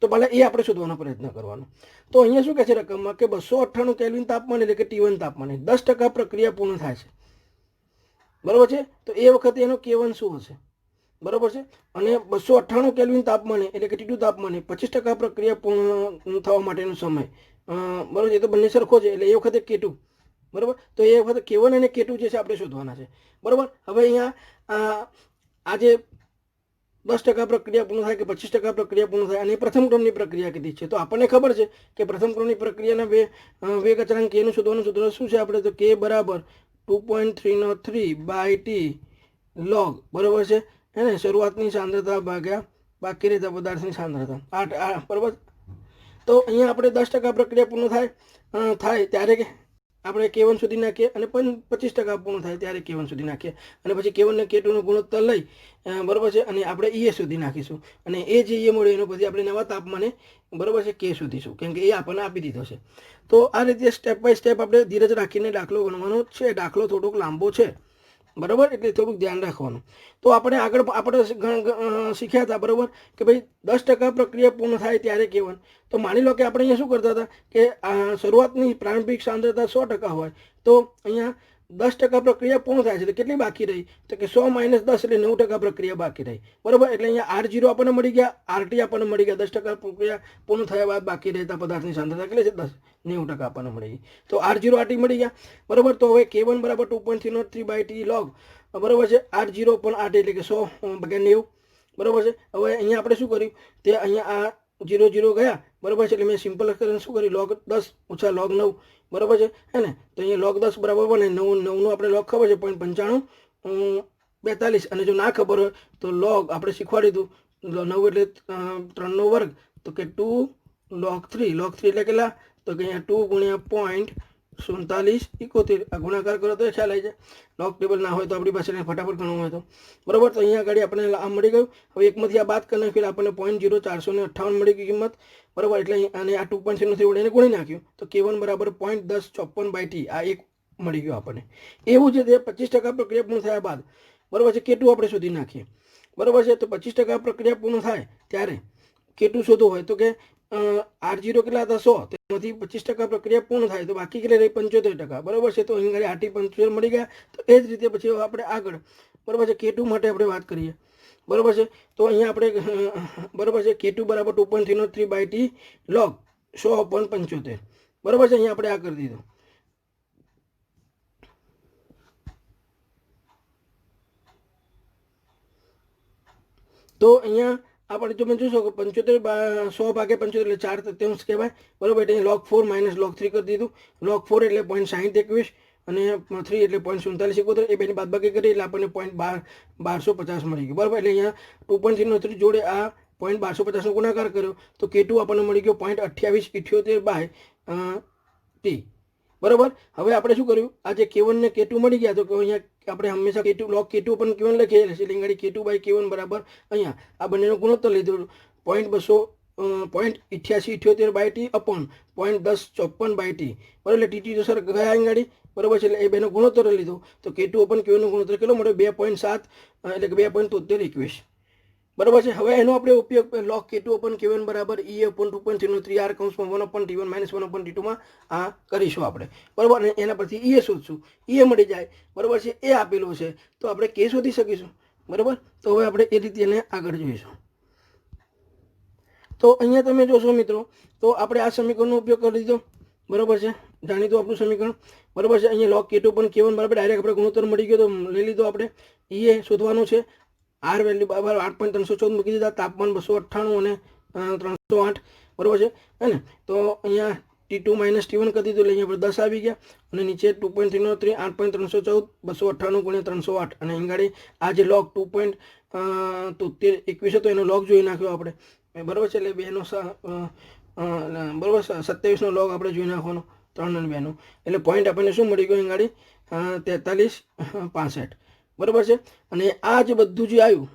તો પહેલાં એ આપણે શોધવાનો પ્રયત્ન કરવાનો. તો અહીંયા શું કહે છે રકમમાં કે 298 કેલ્વિન તાપમાન એટલે કે T1 તાપમાને 10% પ્રક્રિયા પૂર્ણ થાય છે. બરાબર છે, તો એ વખતે એનો K1 શું હશે, બરાબર છે. અને 298 કેલ્વિન તાપમાને એટલે કે T2 તાપમાને 25% પ્રક્રિયા પૂર્ણ થવા માટેનો સમય, બરાબર છે, એ તો બંને સરખો છે, એટલે એ વખતે K2. બરાબર, તો એ વખતે K1 અને K2 જે છે આપણે શોધવાના છે. બરાબર, હવે અહીંયા આ જે 10% પ્રક્રિયા પૂર્ણ થાય કે 25% પ્રક્રિયા પૂર્ણ થાય, અને પ્રથમ ક્રમની પ્રક્રિયા કીધી છે. તો આપણને ખબર છે કે પ્રથમ ક્રમની પ્રક્રિયાના વેગ અચળાંક Kનું શોધવાનું સૂત્ર શું છે આપણે, તો K બરાબર 2.303/T log, બરાબર છે, હે ને, શરૂઆતની સાંદ્રતા ભાગ્યા બાકી રહેતા પદાર્થની સાંદ્રતા 8. બરાબર, તો અહીંયા આપણે 10% પ્રક્રિયા પૂર્ણ થાય ત્યારે આપણે K1 સુધી નાખીએ, અને 25% પૂર્ણ થાય ત્યારે K1 સુધી નાખીએ, અને પછી K1 ને K2નો ગુણોત્તર લઈ, બરાબર છે, અને આપણે એ સુધી નાખીશું, અને એ જે એ મળે એનો પછી આપણે નવા તાપમાને, બરાબર છે, K શોધીશું, કેમ કે એ આપણને આપી દીધો છે. તો આ રીતે સ્ટેપ બાય સ્ટેપ આપણે ધીરજ રાખીને દાખલો ગણવાનો છે. દાખલો થોડોક લાંબો છે, બરાબર, એટલે થોડુંક ધ્યાન રાખવાનું. તો આપણે આગળ આપણે શીખ્યા હતા, બરાબર, કે ભાઈ 10% પ્રક્રિયા પૂર્ણ થાય ત્યારે K1. તો માની લો કે આપણે અહીંયા શું કરતા હતા કે શરૂઆતની પ્રારંભિક સાંદ્રતા 100% હોય, તો અહીંયા 10% પ્રક્રિયા પૂર્ણ થાય છે, તો કેટલી બાકી રહી, તો કે 100 - 10 એટલે 9% પ્રક્રિયા બાકી રહી. બરાબર, એટલે અહીંયા R0 આપણને મળી ગયા, RT આપણને મળી ગયા. 10% પ્રક્રિયા પૂર્ણ થયા બાદ બાકી રહેતા પદાર્થની સાંદ્રતા કેટલી છે, 90% આપણને મળી ગઈ. તો R0 RT મળી ગયા. બરાબર, તો હવે K1 બરાબર 2.303/T log, બરાબર છે, R0 પણ RT એટલે કે 100/90. બરાબર છે, હવે અહીંયા આપણે શું કર્યું, તે અહીંયા આ 0 ગયા, બરાબર છે, એટલે મેં સિમ્પલ કરીને શું કર્યું, log 10 - log 9, બરાબર છે, હે ને. તો અહીંયા log 10 બરાબર બને 9નો આપણે log ખબર છે 0.9542, અને જો ના ખબર હોય તો log આપણે શીખવાડી દીધું, 9 એટલે 3નો વર્ગ, તો કે 2 log 3 એટલે કેટલા? તો કે અહીંયા 2 ગુણ્યા 0.47 આ ગુણાકાર કરો તો ખ્યાલ આવી જાય. લોગ ટેબલ ના હોય તો આપણી પાસે ફટાફટ ગણવું હોય તો બરાબર. તો અહીંયા આગળ આપણે આ મળી ગયું. હવે એકમાંથી આ બાદ કરી નાખ્યું આપણને 0.0458 મળી ગઈ કિંમત બરાબર. એટલે અને આ 2.03 વડે એને ગુણી નાખ્યું તો K1 બરાબર 0.1054/t આ એક મળી ગયું આપણને. એવું છે તે 25% પ્રક્રિયા પૂર્ણ થયા બાદ બરાબર છે K2 આપણે શોધી નાખીએ બરાબર છે. તો 25% પ્રક્રિયા પૂર્ણ થાય ત્યારે K2 શોધવું હોય તો કે R0 કેટલા હતા? 100. તેમાંથી 25% પ્રક્રિયા પૂર્ણ થાય તો બાકી કેટલી રહી? 75% બરાબર છે. તો અહીં આગળ RT 75 મળી ગયા. તો એ જ રીતે પછી આપણે આગળ બરાબર છે K2 માટે આપણે વાત કરીએ બરાબર છે. તો અહીંયા આપણે બરાબર છે K2 બરાબર 2.303/t log 100/75 બરાબર છે. અહીંયા આપણે આ કરી દીધું. તો અહીંયા આપણે તમે જોશો કે 75 100 ભાગે 75 એટલે 4/3 કહેવાય બરાબર. એટલે log 4 માઇનસ log 3 કરી દીધું. log 4 એટલે 0.6021 અને 3 એટલે 0.4771 એ બેની બાદબાકી કરી એટલે આપણને 0.1250 મળી ગયું બરાબર. એટલે અહીંયા 2.303 જોડે આ 0.1250 ગુણાકાર કર્યો તો K2 આપણને મળી ગયો 0.2878/t બરાબર. હવે આપણે શું કર્યું? આ જે K1 ને K2 મળી ગયા તો અહીંયા આપણે હંમેશા K2 log K2 પણ K1 લખીએ એટલે ગાડી K2/K1 બરાબર અહીંયા આ બંનેનો ગુણોત્તર લીધો 0.8878/t upon 0.1054/t બરાબર. એટલે TT તો સર ગયા ગાડી બરાબર છે. એટલે એ બેનો ગુણોત્તર લીધો તો K2 upon K1 નો ગુણોત્તર કેટલો મળ્યો? 2.7 એટલે કે 2.7321 બરાબર છે. હવે એનો આપણે ઉપયોગ log K2 upon K1 બરાબર E upon 2.303R કૌંસમાં 1/T1 - 1/T2 માં આ કરીશું આપણે બરાબર. અને એના પરથી E શોધશું. E મળી જાય બરાબર છે. એ આપેલું છે તો આપણે K શોધી શકીશું બરાબર. તો હવે આપણે એ રીતે એને આગળ જોઈશું. તો અહીંયા તમે જોશો મિત્રો તો આપણે આ સમીકરણનો ઉપયોગ કરી દીધો બરાબર છે. જાણીતું આપણું સમીકરણ બરાબર છે. અહીંયા log K2 upon K1 બરાબર ડાયરેક્ટ આપણે ગુણોત્તર મળી ગયો તો લઈ લીધો આપણે. E શોધવાનું છે. R વેલ્યુ બરાબર 8.314 મૂકી દીધા. તાપમાન 298 અને 308 બરાબર છે હે ને. તો અહીંયા T2 - T1 કરી દીધું એટલે અહીંયા 10 આવી ગયા અને નીચે 2.303 8.314 298 ગુણ્યા 308 અને અહીં આ જે log 2.7321 હતો એનો log જોઈ નાખ્યો આપણે બરાબર છે. એટલે બેનો બરાબર 27 નો log આપણે જોઈ નાખવાનો 3 અને 2 નો. એટલે પોઈન્ટ આપણને શું મળી ગયો અહીં 43.65 બરાબર છે. અને આ જે બધું જે આવ્યું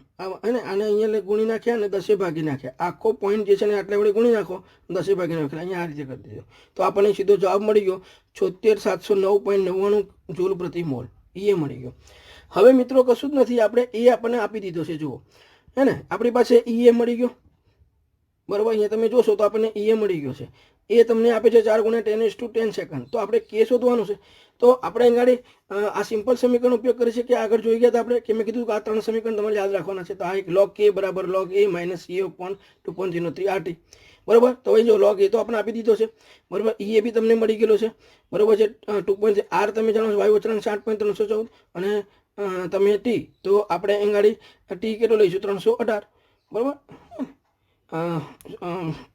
અને આને અહીંયા ગુણી નાખ્યા અને 10 ભાગી નાખ્યા. આખો પોઈન્ટ જે છે ને આટલા વડે ગુણી નાખો 10 ભાગી નાખ્યા. અહીંયા આ રીતે કરી દીધો તો આપણને સીધો જવાબ મળી ગયો 76709.99 જૂલ પ્રતિ મોલ. એ મળી ગયો. હવે મિત્રો કશું જ નથી, આપણે એ આપણને આપી દીધો છે જુઓ હે ને. આપણી પાસે એ મળી ગયો બરાબર. અહીંયા તમે જોશો તો આપણને એ મળી ગયો છે. એ તમને આપે છે 4 × 10⁻10 સેકન્ડ. તો આપણે K શોધવાનું છે. તો આપણે અહીં આ સિમ્પલ સમીકરણ ઉપયોગ કરી શકીએ. આગળ જોઈ ગયા હતા આપણે કે મેં કીધું કે આ 3 સમીકરણ તમારે યાદ રાખવાના છે. તો આ એક log K બરાબર log A - E upon 2.03RT બરાબર. તો અહીં જો log A તો આપણે આપી દીધો છે બરાબર. E બી તમને મળી ગયેલો છે બરાબર છે. 2. R તમે જાણો છો વાયુ અચળાંક 8.314 અને તમે T તો આપણે અહીં T કેટલો લઈશું? 318 બરાબર.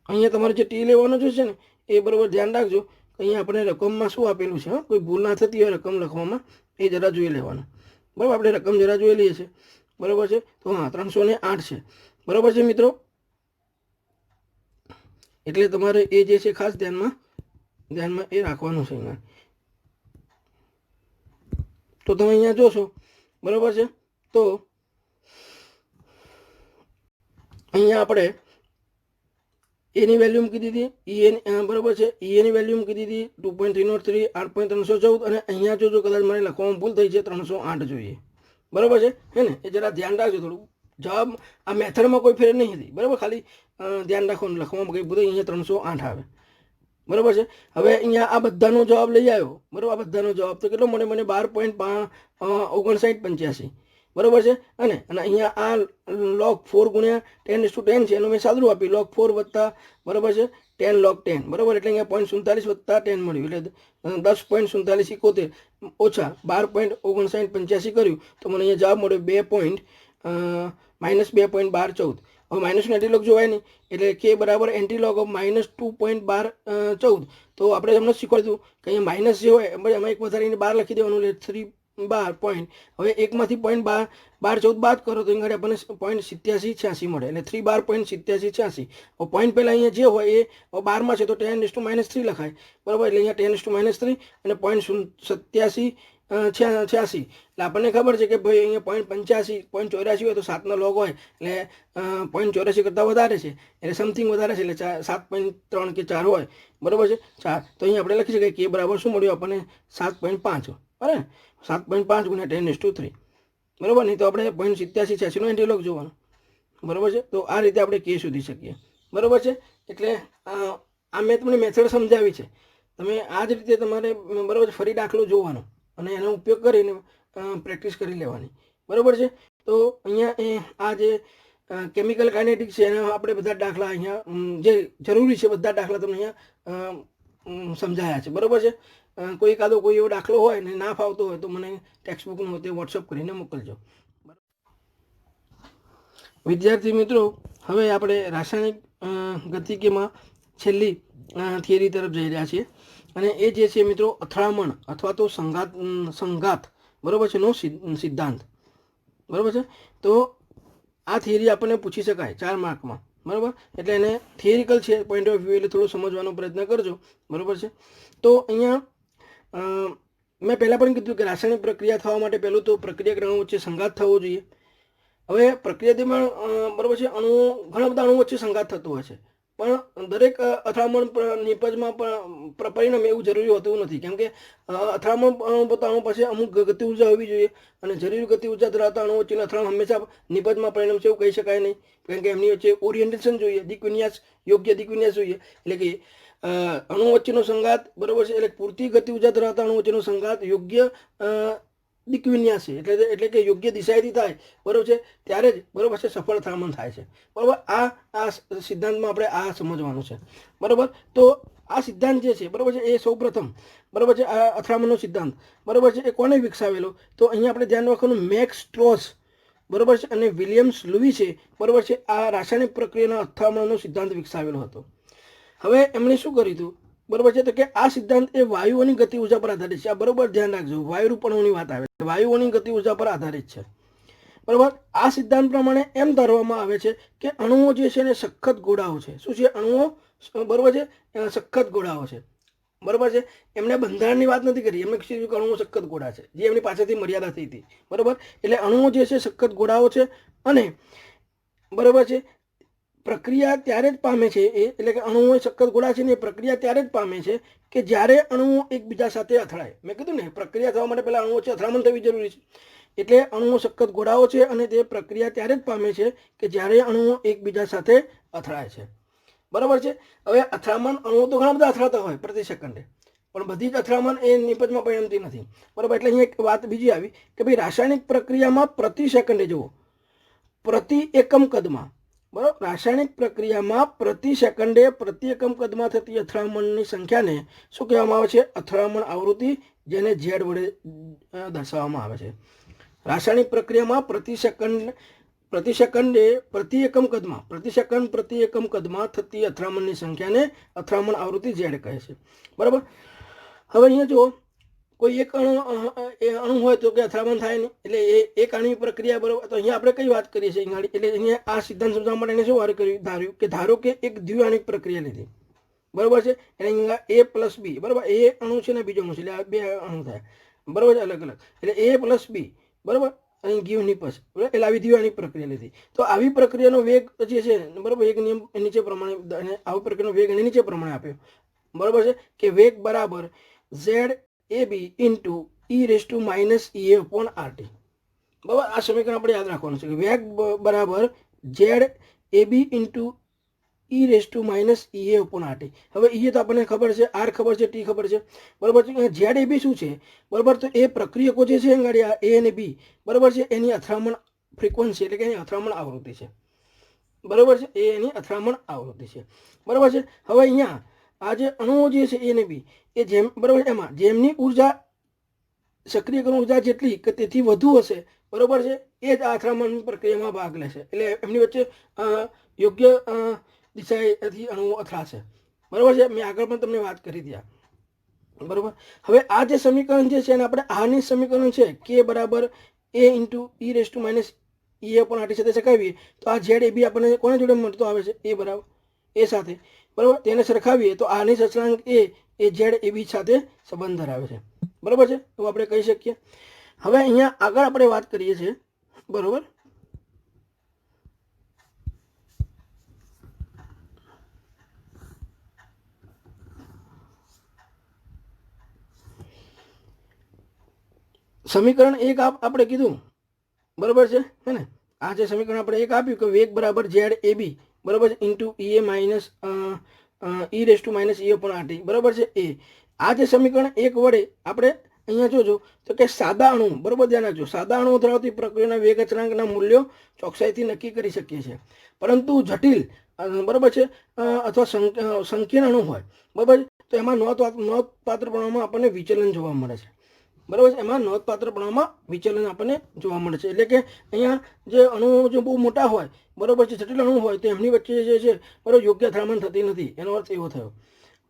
અહીંયા તમારે જે T લેવાનો છે ને એ બરાબર ધ્યાન રાખજો. અહીંયા આપણે રકમમાં શું આપેલું છે, કોઈ ભૂલ ના થતી હોય રકમ લખવામાં એ જરા જોઈ લેવાનું બરાબર. આપણે રકમ જરા જોઈ લઈએ છીએ બરાબર છે. તો હા 308 છે બરાબર છે મિત્રો. એટલે તમારે એ જે છે ખાસ ધ્યાનમાં એ રાખવાનું છે અહીંયા. તો તમે અહીંયા જોશો બરાબર છે. તો અહીંયા આપણે એની વેલ્યુ મૂકી દીધી બરાબર છે. એની વેલ્યુ મૂકી દીધી 2.303 8.314 અને અહીંયા જો કદાચ મને લખવામાં ભૂલ થઈ છે 308 જોઈએ બરાબર છે હે ને. એ જરા ધ્યાન રાખજો થોડું. જવાબ આ મેથડમાં કોઈ ફેર નહીં હતી બરાબર. ખાલી ધ્યાન રાખવાનું લખવામાં કંઈ ભૂલ અહીંયા 308 આવે બરાબર છે. હવે અહીંયા આ બધાનો જવાબ લઈ આવ્યો બરાબર. આ બધાનો જવાબ તો કેટલો મળે મને? 12.5985 બરાબર છે. અને અહીંયા આ log 4 × 10⁻10 છે એનું મેં સાદું આપ્યું log 4 વત્તા બરાબર છે 10 log 10 બરાબર. એટલે અહીંયા 0.47 વત્તા 10 મળ્યું એટલે 10.4771 ઓછા 12.5985 કર્યું તો મને અહીંયા જવાબ મળ્યો -2.1214. હવે માઇનસનું એન્ટીલોગ જોવાય નહીં એટલે K બરાબર એન્ટીલોગ ઓફ -2.1214. તો આપણે તમને શીખવાડ્યું કે અહીંયા માઇનસ જે હોય એમાં એક વધારીને 12 લખી દેવાનું એટલે 12 પોઈન્ટ, હવે એકમાંથી પોઈન્ટ 12 14 બાદ કરો તો અહીંયા આપણને 0.8786 મળે, એટલે 3 12.8786. હવે પોઈન્ટ પહેલાં અહીંયા જે હોય એ 12માં છે તો 10⁻³ લખાય, બરાબર. એટલે અહીંયા 10⁻³ અને 0.8786, એટલે આપણને ખબર છે કે ભાઈ અહીંયા 0.85 0.84 હોય તો 7નો લોગ હોય એટલે 0.84 કરતાં વધારે છે, એટલે સમથિંગ વધારે છે, એટલે 7.3 કે 4 હોય, બરાબર છે 4. તો અહીંયા આપણે લખી શકીએ કે બરાબર શું મળ્યું આપણને 7.5, બરાબર. 7.5 ગુણ્યા 10⁻³ બરાબર. નહીં તો આપણે 0.8786નો એન્ટીલોગ જોવાનો, બરાબર છે. તો આ રીતે આપણે કે શોધી શકીએ, બરાબર છે. એટલે આ મેં તમને મેથડ સમજાવી છે, તમે આ જ રીતે તમારે બરાબર છે ફરી દાખલો જોવાનો અને એનો ઉપયોગ કરીને પ્રેક્ટિસ કરી લેવાની, બરાબર છે. તો અહીંયા આ જે કેમિકલ કાઇનેટિક્સ છે એના આપણે બધા દાખલા અહીંયા જે જરૂરી છે બધા દાખલા તમને અહીંયા સમજાયા છે, બરાબર છે. કોઈ એવો દાખલો હોય ને ના ફાવતો હોય તો મને ટેક્સ્ટબુકનો તે વોટ્સઅપ કરીને મોકલજો. વિદ્યાર્થી મિત્રો, હવે આપણે રાસાયણિક ગતિકીમાં છેલ્લી થિયરી તરફ જઈ રહ્યા છીએ, અને એ જે છે મિત્રો અથડામણ અથવા તો સંઘાત બરાબર છે નો સિદ્ધાંત, બરાબર છે. તો આ થિયરી આપણને પૂછી શકાય 4 માર્કમાં, બરાબર. એટલે એને થિયરિકલ છે પોઈન્ટ ઓફ વ્યૂ, એટલે થોડું સમજવાનો પ્રયત્ન કરજો, બરાબર છે. તો અહીંયા મેં પહેલાં પણ કીધું કે રાસાયણિક પ્રક્રિયા થવા માટે પહેલું તો પ્રક્રિયા ક્રમો વચ્ચે સંઘાત થવો જોઈએ. હવે પ્રક્રિયામાં બરાબર છે ઘણા બધા અણુઓ વચ્ચે સંઘાત થતો હોય છે, પણ દરેક અથડામણ નિપજમાં પરિણામ એવું જરૂરી હોતું નથી, કેમ કે અથડામણ અણુ પાસે અમુક ગતિ ઉર્જા હોવી જોઈએ, અને જરૂરી ગતિ ઉર્જા ધરાવતા અણુ વચ્ચેનું અથડામણ હંમેશા નિપજમાં પરિણામ છે એવું કહી શકાય નહીં, કારણ કે એમની વચ્ચે ઓરિએન્ટેશન જોઈએ, યોગ્ય દિક્વિન્યાસ જોઈએ. એટલે કે અણુ વચ્ચેનો સંઘાત બરાબર છે, એટલે પૂરતી ગતિ ઉર્જા ધરાવતા અણુ વચ્ચેનો સંઘાત યોગ્ય દિક્વિન્યાસ છે, એટલે કે યોગ્ય દિશાએથી થાય, બરાબર છે, ત્યારે જ બરાબર છે સફળ અથડામણ થાય છે, બરાબર. આ સિદ્ધાંતમાં આપણે આ સમજવાનું છે, બરાબર. તો આ સિદ્ધાંત જે છે બરાબર છે એ સૌપ્રથમ બરાબર છે આ અથડામણનો સિદ્ધાંત બરાબર છે એ કોને વિકસાવેલો, તો અહીંયા આપણે ધ્યાન રાખવાનું મેક્સ સ્ટ્રોસ બરાબર છે અને વિલિયમ્સ લુઈ છે, બરાબર છે. આ રાસાયણિક પ્રક્રિયાના અથડામણનો સિદ્ધાંત વિકસાવેલો હતો. હવે એમણે શું કર્યું હતું બરાબર છે, તો કે આ સિદ્ધાંત એ વાયુઓની ગતિ ઉર્જા પર આધારિત છે. આ બરાબર ધ્યાન રાખજો, વાયુરૂપણોની વાત આવે છે, વાયુઓની ગતિ ઉર્જા પર આધારિત છે, બરાબર. આ સિદ્ધાંત પ્રમાણે એમ ધારવામાં આવે છે કે અણુઓ જે છે ને સખત ગોળાઓ છે. શું છે? અણુઓ બરાબર છે સખત ગોળાઓ છે, બરાબર છે. એમણે બંધારણની વાત નથી કરી, એમણે કીધું કે અણુઓ સખત ગોળા છે, જે એમની પાસેથી મર્યાદા થઈ હતી, બરાબર. એટલે અણુઓ જે છે સખત ગોળાઓ છે, અને બરાબર છે પ્રક્રિયા ત્યારે જ પામે છે એટલે કે અણુઓ સખત ગોળા છે ને એ પ્રક્રિયા ત્યારે જ પામે છે કે જ્યારે અણુઓ એકબીજા સાથે અથડાય. મેં કીધું ને પ્રક્રિયા થવા માટે પહેલાં અણુઓ વચ્ચે અથડામણ થવી જરૂરી છે, એટલે અણુઓ સખત ગોળાઓ છે અને તે પ્રક્રિયા ત્યારે જ પામે છે કે જ્યારે અણુઓ એકબીજા સાથે અથડાય છે, બરાબર છે. હવે અથડામણ અણુઓ તો ઘણા બધા અથડાતા હોય પ્રતિ સેકન્ડે, પણ બધી જ અથડામણ એ નિપજમાં પરિણમતી નથી, બરાબર. એટલે અહીંયા એક વાત બીજી આવી કે ભાઈ રાસાયણિક પ્રક્રિયામાં પ્રતિ સેકન્ડે જુઓ પ્રતિ એકમ કદમાં, બરાબર. રાસાયણિક પ્રક્રિયામાં પ્રતિ સેકન્ડે પ્રતિ એકમ કદમાં થતી અથડામણની સંખ્યાને શું કહેવામાં આવે છે? અથડામણ આવૃત્તિ, જેને ઝેડ વડે દર્શાવવામાં આવે છે. રાસાયણિક પ્રક્રિયામાં પ્રતિ સેકન્ડે પ્રતિ એકમ કદમાં થતી અથડામણની સંખ્યાને અથડામણ આવૃત્તિ ઝેડ કહે છે, બરાબર. હવે અહીંયા જો કોઈ એક અણુ હોય તો કે અથડામણ થાય નહીં, એટલે એક અણુની પ્રક્રિયા, બરાબર. તો અહીંયા આપણે કઈ વાત કરીએ છીએ એટલે અહીંયા આ સિદ્ધાંત સમજાવવા માટે એને શું ધાર્યું કે ધારો કે એક દ્વિઆણિક પ્રક્રિયા લીધી, બરાબર છે. એને અહીંયા A + B, બરાબર. એ અણુ છે ને બીજો અણુ છે, એટલે આ બે અણુ થાય, બરાબર છે, અલગ અલગ. એટલે A + B, બરાબર. અહીં ગીવ નિપજ, બરાબર. એટલે આવી દ્વિઆણિક પ્રક્રિયા લીધી. તો આવી પ્રક્રિયાનો વેગ જે છે બરાબર એક નિયમ નીચે પ્રમાણે, અને આવી પ્રક્રિયાનો વેગ એને નીચે પ્રમાણે આપ્યો, બરાબર છે કે વેગ બરાબર ZAB × e⁻ બરાબર. આ સમીકરણ આપણે યાદ રાખવાનું છે કે વેગ બરાબર ZAB × e⁻ હવે એ તો આપણને ખબર છે, R ખબર છે, T ખબર છે, બરાબર છે. ZAB શું છે? બરાબર. તો એ પ્રક્રિયકો જે છે અંગાડી A અને B, બરાબર છે, એની અથડામણ ફ્રીક્વન્સી એટલે કે એની અથડામણ આવૃત્તિ છે, બરાબર છે. એ એની અથડામણ આવૃત્તિ છે, બરાબર છે. હવે અહીંયા આ જે અણુઓ જે છે A અને B એ જેમ બરાબર એમાં જેમની ઉર્જા સક્રિયકરણ ઉર્જા જેટલી કે તેથી વધુ હશે, બરાબર છે, એ જ આ અથડામણ પ્રક્રિયામાં ભાગ લેશે. એટલે એમની વચ્ચે યોગ્ય દિશાએથી અણુઓ અથડાશે, બરાબર છે. મેં આગળ પણ તમને વાત કરી હતી. બરાબર. હવે આ જે સમીકરણ જે છે એને આપણે આની સમીકરણ છે કે બરાબર a into e raise to minus e upon RT સાથે સરખાવીએ તો આ ઝેડ એ બી આપણને કોના જોડે મળતો આવે છે એ બરાબર એ સાથે, બરાબર. તેને સરખાવીએ તો આની સચરાંક એ ઝેડ એ બી સાથે સંબંધ ધરાવે છે, બરાબર છે, એવું આપણે કહી શકીએ. હવે અહીંયા આગળ આપણે વાત કરીએ છીએ, બરાબર. સમીકરણ એક આપણે કીધું, બરાબર છે હે ને. આ જે સમીકરણ આપણે એક આપ્યું કે વેગ બરાબર ઝેડ એ બી બરાબર છે into A minus e raise to minus e upon RT બરાબર છે એ. આ જે સમીકરણ એક વડે આપણે અહીંયા જોજો તો કે સાદા અણુ, બરાબર ધ્યાન રાખજો, સાદા અણુ ધરાવતી પ્રક્રિયાના વેગ અચળાંકના મૂલ્યો ચોકસાઈથી નક્કી કરી શકીએ છીએ. પરંતુ જટિલ બરાબર છે અથવા સંકીર્ણ અણુ હોય, બરાબર, તો એમાં નોંધપાત્ર પ્રમાણમાં આપણને વિચલન જોવા મળે છે, બરાબર છે. એમાં નોંધપાત્ર પ્રમાણમાં વિચલન આપણને જોવા મળે છે. એટલે કે અહીંયા જે અણુઓ જે બહુ મોટા હોય, બરાબર છે, જટિલ અણુ હોય તો એમની વચ્ચે જે છે બરાબર યોગ્ય અથડામણ થતી નથી, એનો અર્થ એવો થયો,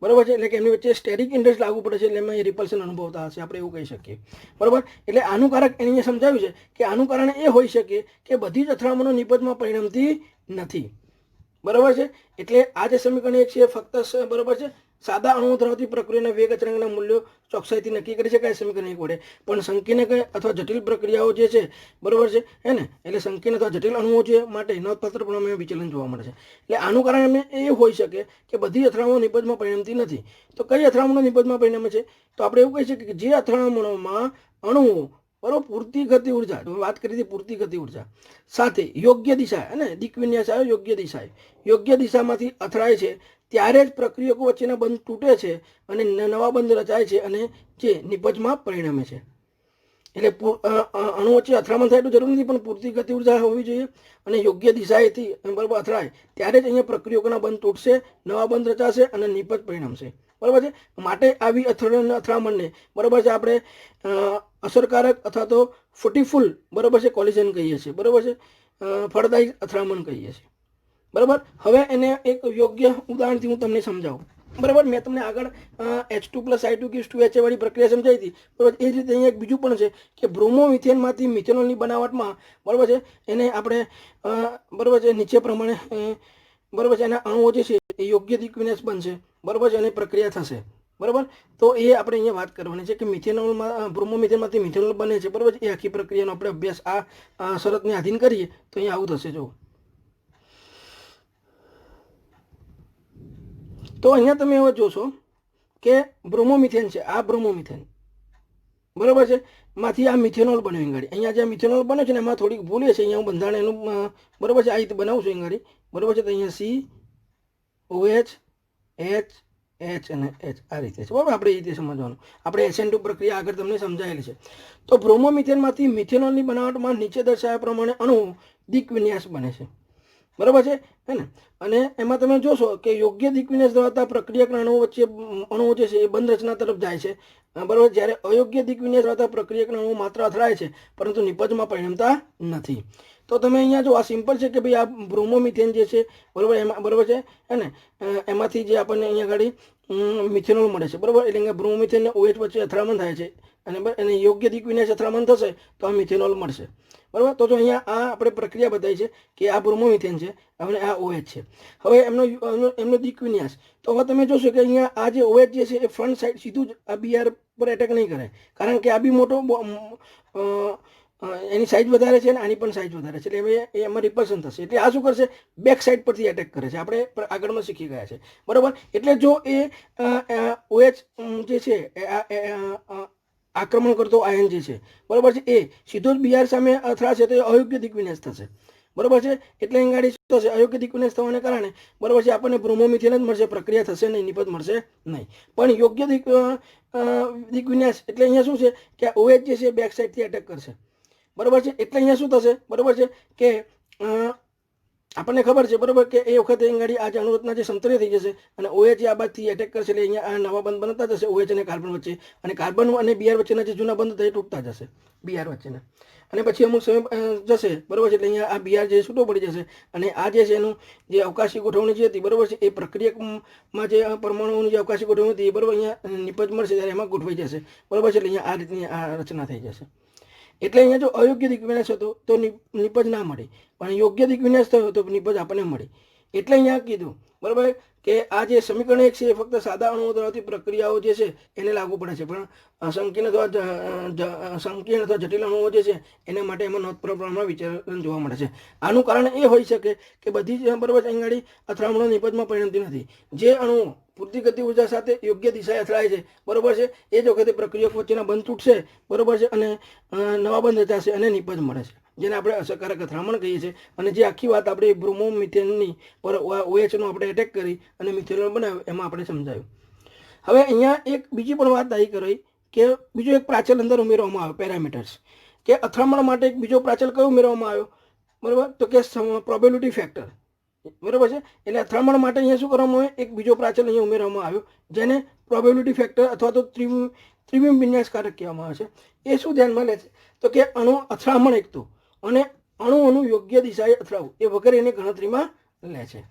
બરાબર છે. એટલે કે એમની વચ્ચે સ્ટેરિક ઇન્ડેક્સ લાગુ પડે છે, એટલે એમાં એ રિપલ્શન અનુભવતા હશે, આપણે એવું કહી શકીએ, બરાબર. એટલે આનું કારક એને અહીંયા સમજાવ્યું છે કે આનું કારણ એ હોઈ શકે કે બધી જ અથડામણો નિપજમાં પરિણમતી નથી, બરાબર છે. એટલે આ જે સમીકરણ એક છે ફક્ત બરાબર છે સાદા અણુઓ ધરાવતી પ્રક્રિયાના વેગ અચળાંકના મૂલ્યો ચોકસાઈથી નક્કી કરી શકાય સમીકરણ એક વડે, પણ સંકીર્ણ અથવા જટિલ પ્રક્રિયાઓ જે છે, બરાબર છે હે ને, એટલે સંકીર્ણ અથવા જટિલ અણુઓ છે માટે નોંધપાત્ર પ્રમાણમાં વિચલન જોવા મળે છે. એટલે આનું કારણ એમને એ હોઈ શકે કે બધી અથડામણો નિપજમાં પરિણમતી નથી. તો કઈ અથડામણો નિપજમાં પરિણમે છે? તો આપણે એવું કહી શકીએ કે જે અથડામણોમાં અણુઓ બરાબર પૂરતી ગતિ ઉર્જા, વાત કરી હતી પૂરતી ગતિ ઉર્જા સાથે યોગ્ય દિશા અને દિક વિન્યાસ આવે, યોગ્ય દિશામાંથી અથડાય છે ત્યારે જ પ્રક્રિયકો વચ્ચેના બંધ તૂટે છે અને નવા બંધ રચાય છે અને જે નિપજમાં પરિણમે છે. એટલે અણુ વચ્ચે અથડામણ થાય એટલું જરૂર નથી, પણ પૂરતી ગતિ ઉર્જા હોવી જોઈએ અને યોગ્ય દિશાએથી બરાબર અથડાય ત્યારે જ અહીંયા પ્રક્રિયકોના બંધ તૂટશે, નવા બંધ રચાશે અને નિપજ પરિણમશે, બરાબર છે. માટે આવી અથડામણને બરાબર છે આપણે અસરકારક અથવા તો ફ્રુટીફુલ બરાબર છે કોલિઝન કહીએ છીએ, બરાબર છે, ફળદાયી અથડામણ કહીએ છીએ, બરાબર. હવે એને એક યોગ્ય ઉદાહરણથી હું તમને સમજાવું, બરાબર. મેં તમને આગળ H2 + I2 = 2HA વાળી પ્રક્રિયા સમજાવી હતી, બરાબર. એ જ રીતે અહીંયા એક બીજું પણ છે કે બ્રોમોમિથેનમાંથી મિથેનોલની બનાવટમાં બરાબર છે એને આપણે બરાબર છે નીચે પ્રમાણે બરાબર છે એના અણુઓ જે છે એ યોગ્ય દિક વિન્યાસ બનશે, બરાબર છે, અને પ્રક્રિયા થશે, બરાબર. તો એ આપણે અહીંયા વાત કરવાની છે કે મિથેનોલમાં બ્રોમોમિથેનમાંથી મિથેનોલ બને છે, બરાબર. એ આખી પ્રક્રિયાનો આપણે અભ્યાસ આ શરતને આધીન કરીએ તો અહીંયા આવું થશે. જો તો અહીંયા તમે હવે જોશો કે બ્રોમોમિથેન છે, આ બ્રોમોમિથેન બરાબર છે માંથી આ મિથેનોલ બન્યું ગાડી. અહીંયા જે મિથેનોલ બન્યો છે ને એમાં થોડીક ભૂલ છે, અહીંયા હું બંધારણ એનું બરાબર છે આ રીતે બનાવું છું ગાડી, બરાબર છે. તો અહીંયા COH H અને H આ રીતે છે, બરાબર. આપણે એ રીતે સમજવાનું, આપણે SN2 પ્રક્રિયા આગળ તમને સમજાયેલી છે. તો બ્રોમોમિથેનમાંથી મિથેનોલની બનાવટમાં નીચે દર્શાવ્યા પ્રમાણે અણુ દિક વિન્યાસ બને છે, બરાબર છે હે ને. અને એમાં તમે જોશો કે યોગ્ય દિક વિન્યાસ ધરાવતા પ્રક્રિયકના અણુઓ જે છે એ બંધ રચના તરફ જાય છે, બરાબર. જ્યારે અયોગ્ય દિક વિન્યાસ ધરાવતા પ્રક્રિયકના અણુઓ માત્ર અથડાય છે પરંતુ નિપજમાં પરિણમતા નથી. તો તમે અહીંયા જો આ સિમ્પલ છે કે ભાઈ આ બ્રોમોમિથેન જે છે, બરાબર, એમાં બરાબર છે હે ને, એમાંથી જે આપણને અહીંયા આગળ મિથેનોલ મળે છે, બરાબર. એટલે અહીંયા બ્રોમોમિથેન અને OH વચ્ચે અથડામણ થાય છે અને યોગ્ય દિક વિન્યાસ અથડામણ થશે તો આ મિથેનોલ મળશે, બરાબર. તો જો અહીંયા આ આપણે પ્રક્રિયા બતાવી છે કે આ બ્રોમોમિથેન છે અને આ OH છે. હવે એમનો દિક વિન્યાસ તો હવે તમે જોશો કે અહીંયા આ જે OH જે છે એ ફ્રન્ટ સાઈડ સીધું જ આ BR પર એટેક નહીં કરે, કારણ કે આ બી મોટો એની સાઇઝ વધારે છે અને આની પણ સાઇઝ વધારે છે, એટલે એમાં રિપલ્શન થશે. એટલે આ શું કરશે, બેક સાઈડ પરથી એટેક કરે છે, આપણે આગળમાં શીખી ગયા છે, બરાબર. એટલે જો એ OH જે છે આક્રમણ કરતો આયન જે છે, બરાબર છે, એ સીધો જ BR સામે અથડાશે તો એ અયોગ્ય દિક વિન્યાસ થશે, બરાબર છે. એટલે અહીં ગાડી શું થશે, અયોગ્ય દિક વિન્યાસ થવાને કારણે બરાબર છે આપણને બ્રોમોમિથેન જ મળશે, પ્રક્રિયા થશે નહીં, નિપજ મળશે નહીં. પણ યોગ્ય દિક વિન્યાસ એટલે અહીંયા શું છે કે OH જે છે બેક સાઈડથી એટેક કરશે, બરાબર છે. એટલે અહીંયા શું થશે, બરાબર છે કે આપણને ખબર છે બરાબર કે એ વખતે અહીં આ અણુરચના જે સમતરીય થઈ જશે અને OH આ બાજુથી એટેક કરશે એટલે અહીંયા આ નવા બંધ બનતા જશે OH અને કાર્બન વચ્ચે, અને કાર્બન અને BR વચ્ચેના જે જૂના બંધ હતા એ તૂટતા જશે BR વચ્ચેના, અને પછી અમુક સમય જશે બરાબર છે એટલે અહીંયા આ BR જે છૂટો પડી જશે, અને આ જે છે એનું જે અવકાશી ગોઠવણી જે હતી બરાબર છે એ પ્રક્રિયકમાં જે પરમાણુઓની જે અવકાશી ગોઠવણી હતી એ બરાબર અહીંયા નિપજ મળશે ત્યારે એમાં ગોઠવાઈ જશે બરાબર છે, એટલે અહીંયા આ રીતની આ રચના થઈ જશે. એટલે અહીંયા જો અયોગ્ય દિક વિન્યાસ હતો તો નિપજ ના મળે, પણ યોગ્ય દિક વિન્યાસ થયો તો નિપજ આપણને મળે. એટલે અહીંયા કીધું બરાબર કે આ જે સમીકરણ 1 છે એ ફક્ત સાદા અણુઓ ધરાવતી પ્રક્રિયાઓ જે છે એને લાગુ પડે છે, પણ સંકીર્ણ અથવા જટિલ અણુઓ જે છે એના માટે એમાં નોંધપાત્ર પ્રમાણમાં વિચલન જોવા મળે છે. આનું કારણ એ હોઈ શકે કે બધી જ બરાબર અહીં અથડામણો નિપજમાં પરિણમતી નથી. જે અણુઓ પૂરતી ગતિ ઉર્જા સાથે યોગ્ય દિશાએ અથડાય છે બરાબર છે એ જ વખતે પ્રક્રિયક વચ્ચેના બંધ તૂટશે બરાબર છે, અને નવા બંધ રચાશે અને નિપજ મળે છે, જેને આપણે અસરકારક અથડામણ કહીએ છીએ. અને જે આખી વાત આપણે બ્રોમોમિથેનની પર OH નો આપણે એટેક કરી અને મિથેનોલ બનાવ્યો એમાં આપણે સમજાયું. હવે અહીંયા એક બીજી પણ વાત આવી કરી કે બીજો એક પ્રાચલ અંદર ઉમેરવામાં આવ્યો, પેરામીટર્સ, કે અથડામણ માટે એક બીજો પ્રાચલ કયો ઉમેરવામાં આવ્યો બરાબર, તો કે પ્રોબેબિલિટી ફેક્ટર બરાબર છે. એટલે અથડામણ માટે અહીંયા શું કરવામાં આવે, એક બીજો પ્રાચલ અહીંયા ઉમેરવામાં આવ્યો જેને પ્રોબેબિલિટી ફેક્ટર અથવા તો ત્રિવિમ વિન્યાસકારક કહેવામાં આવે છે. એ શું ધ્યાનમાં લે છે તો કે અણુ અથડામણ એકતું અને અણુઓનું યોગ્ય દિશાએ અથડાવવું એ વગેરે એની ગણતરીમાં લે છે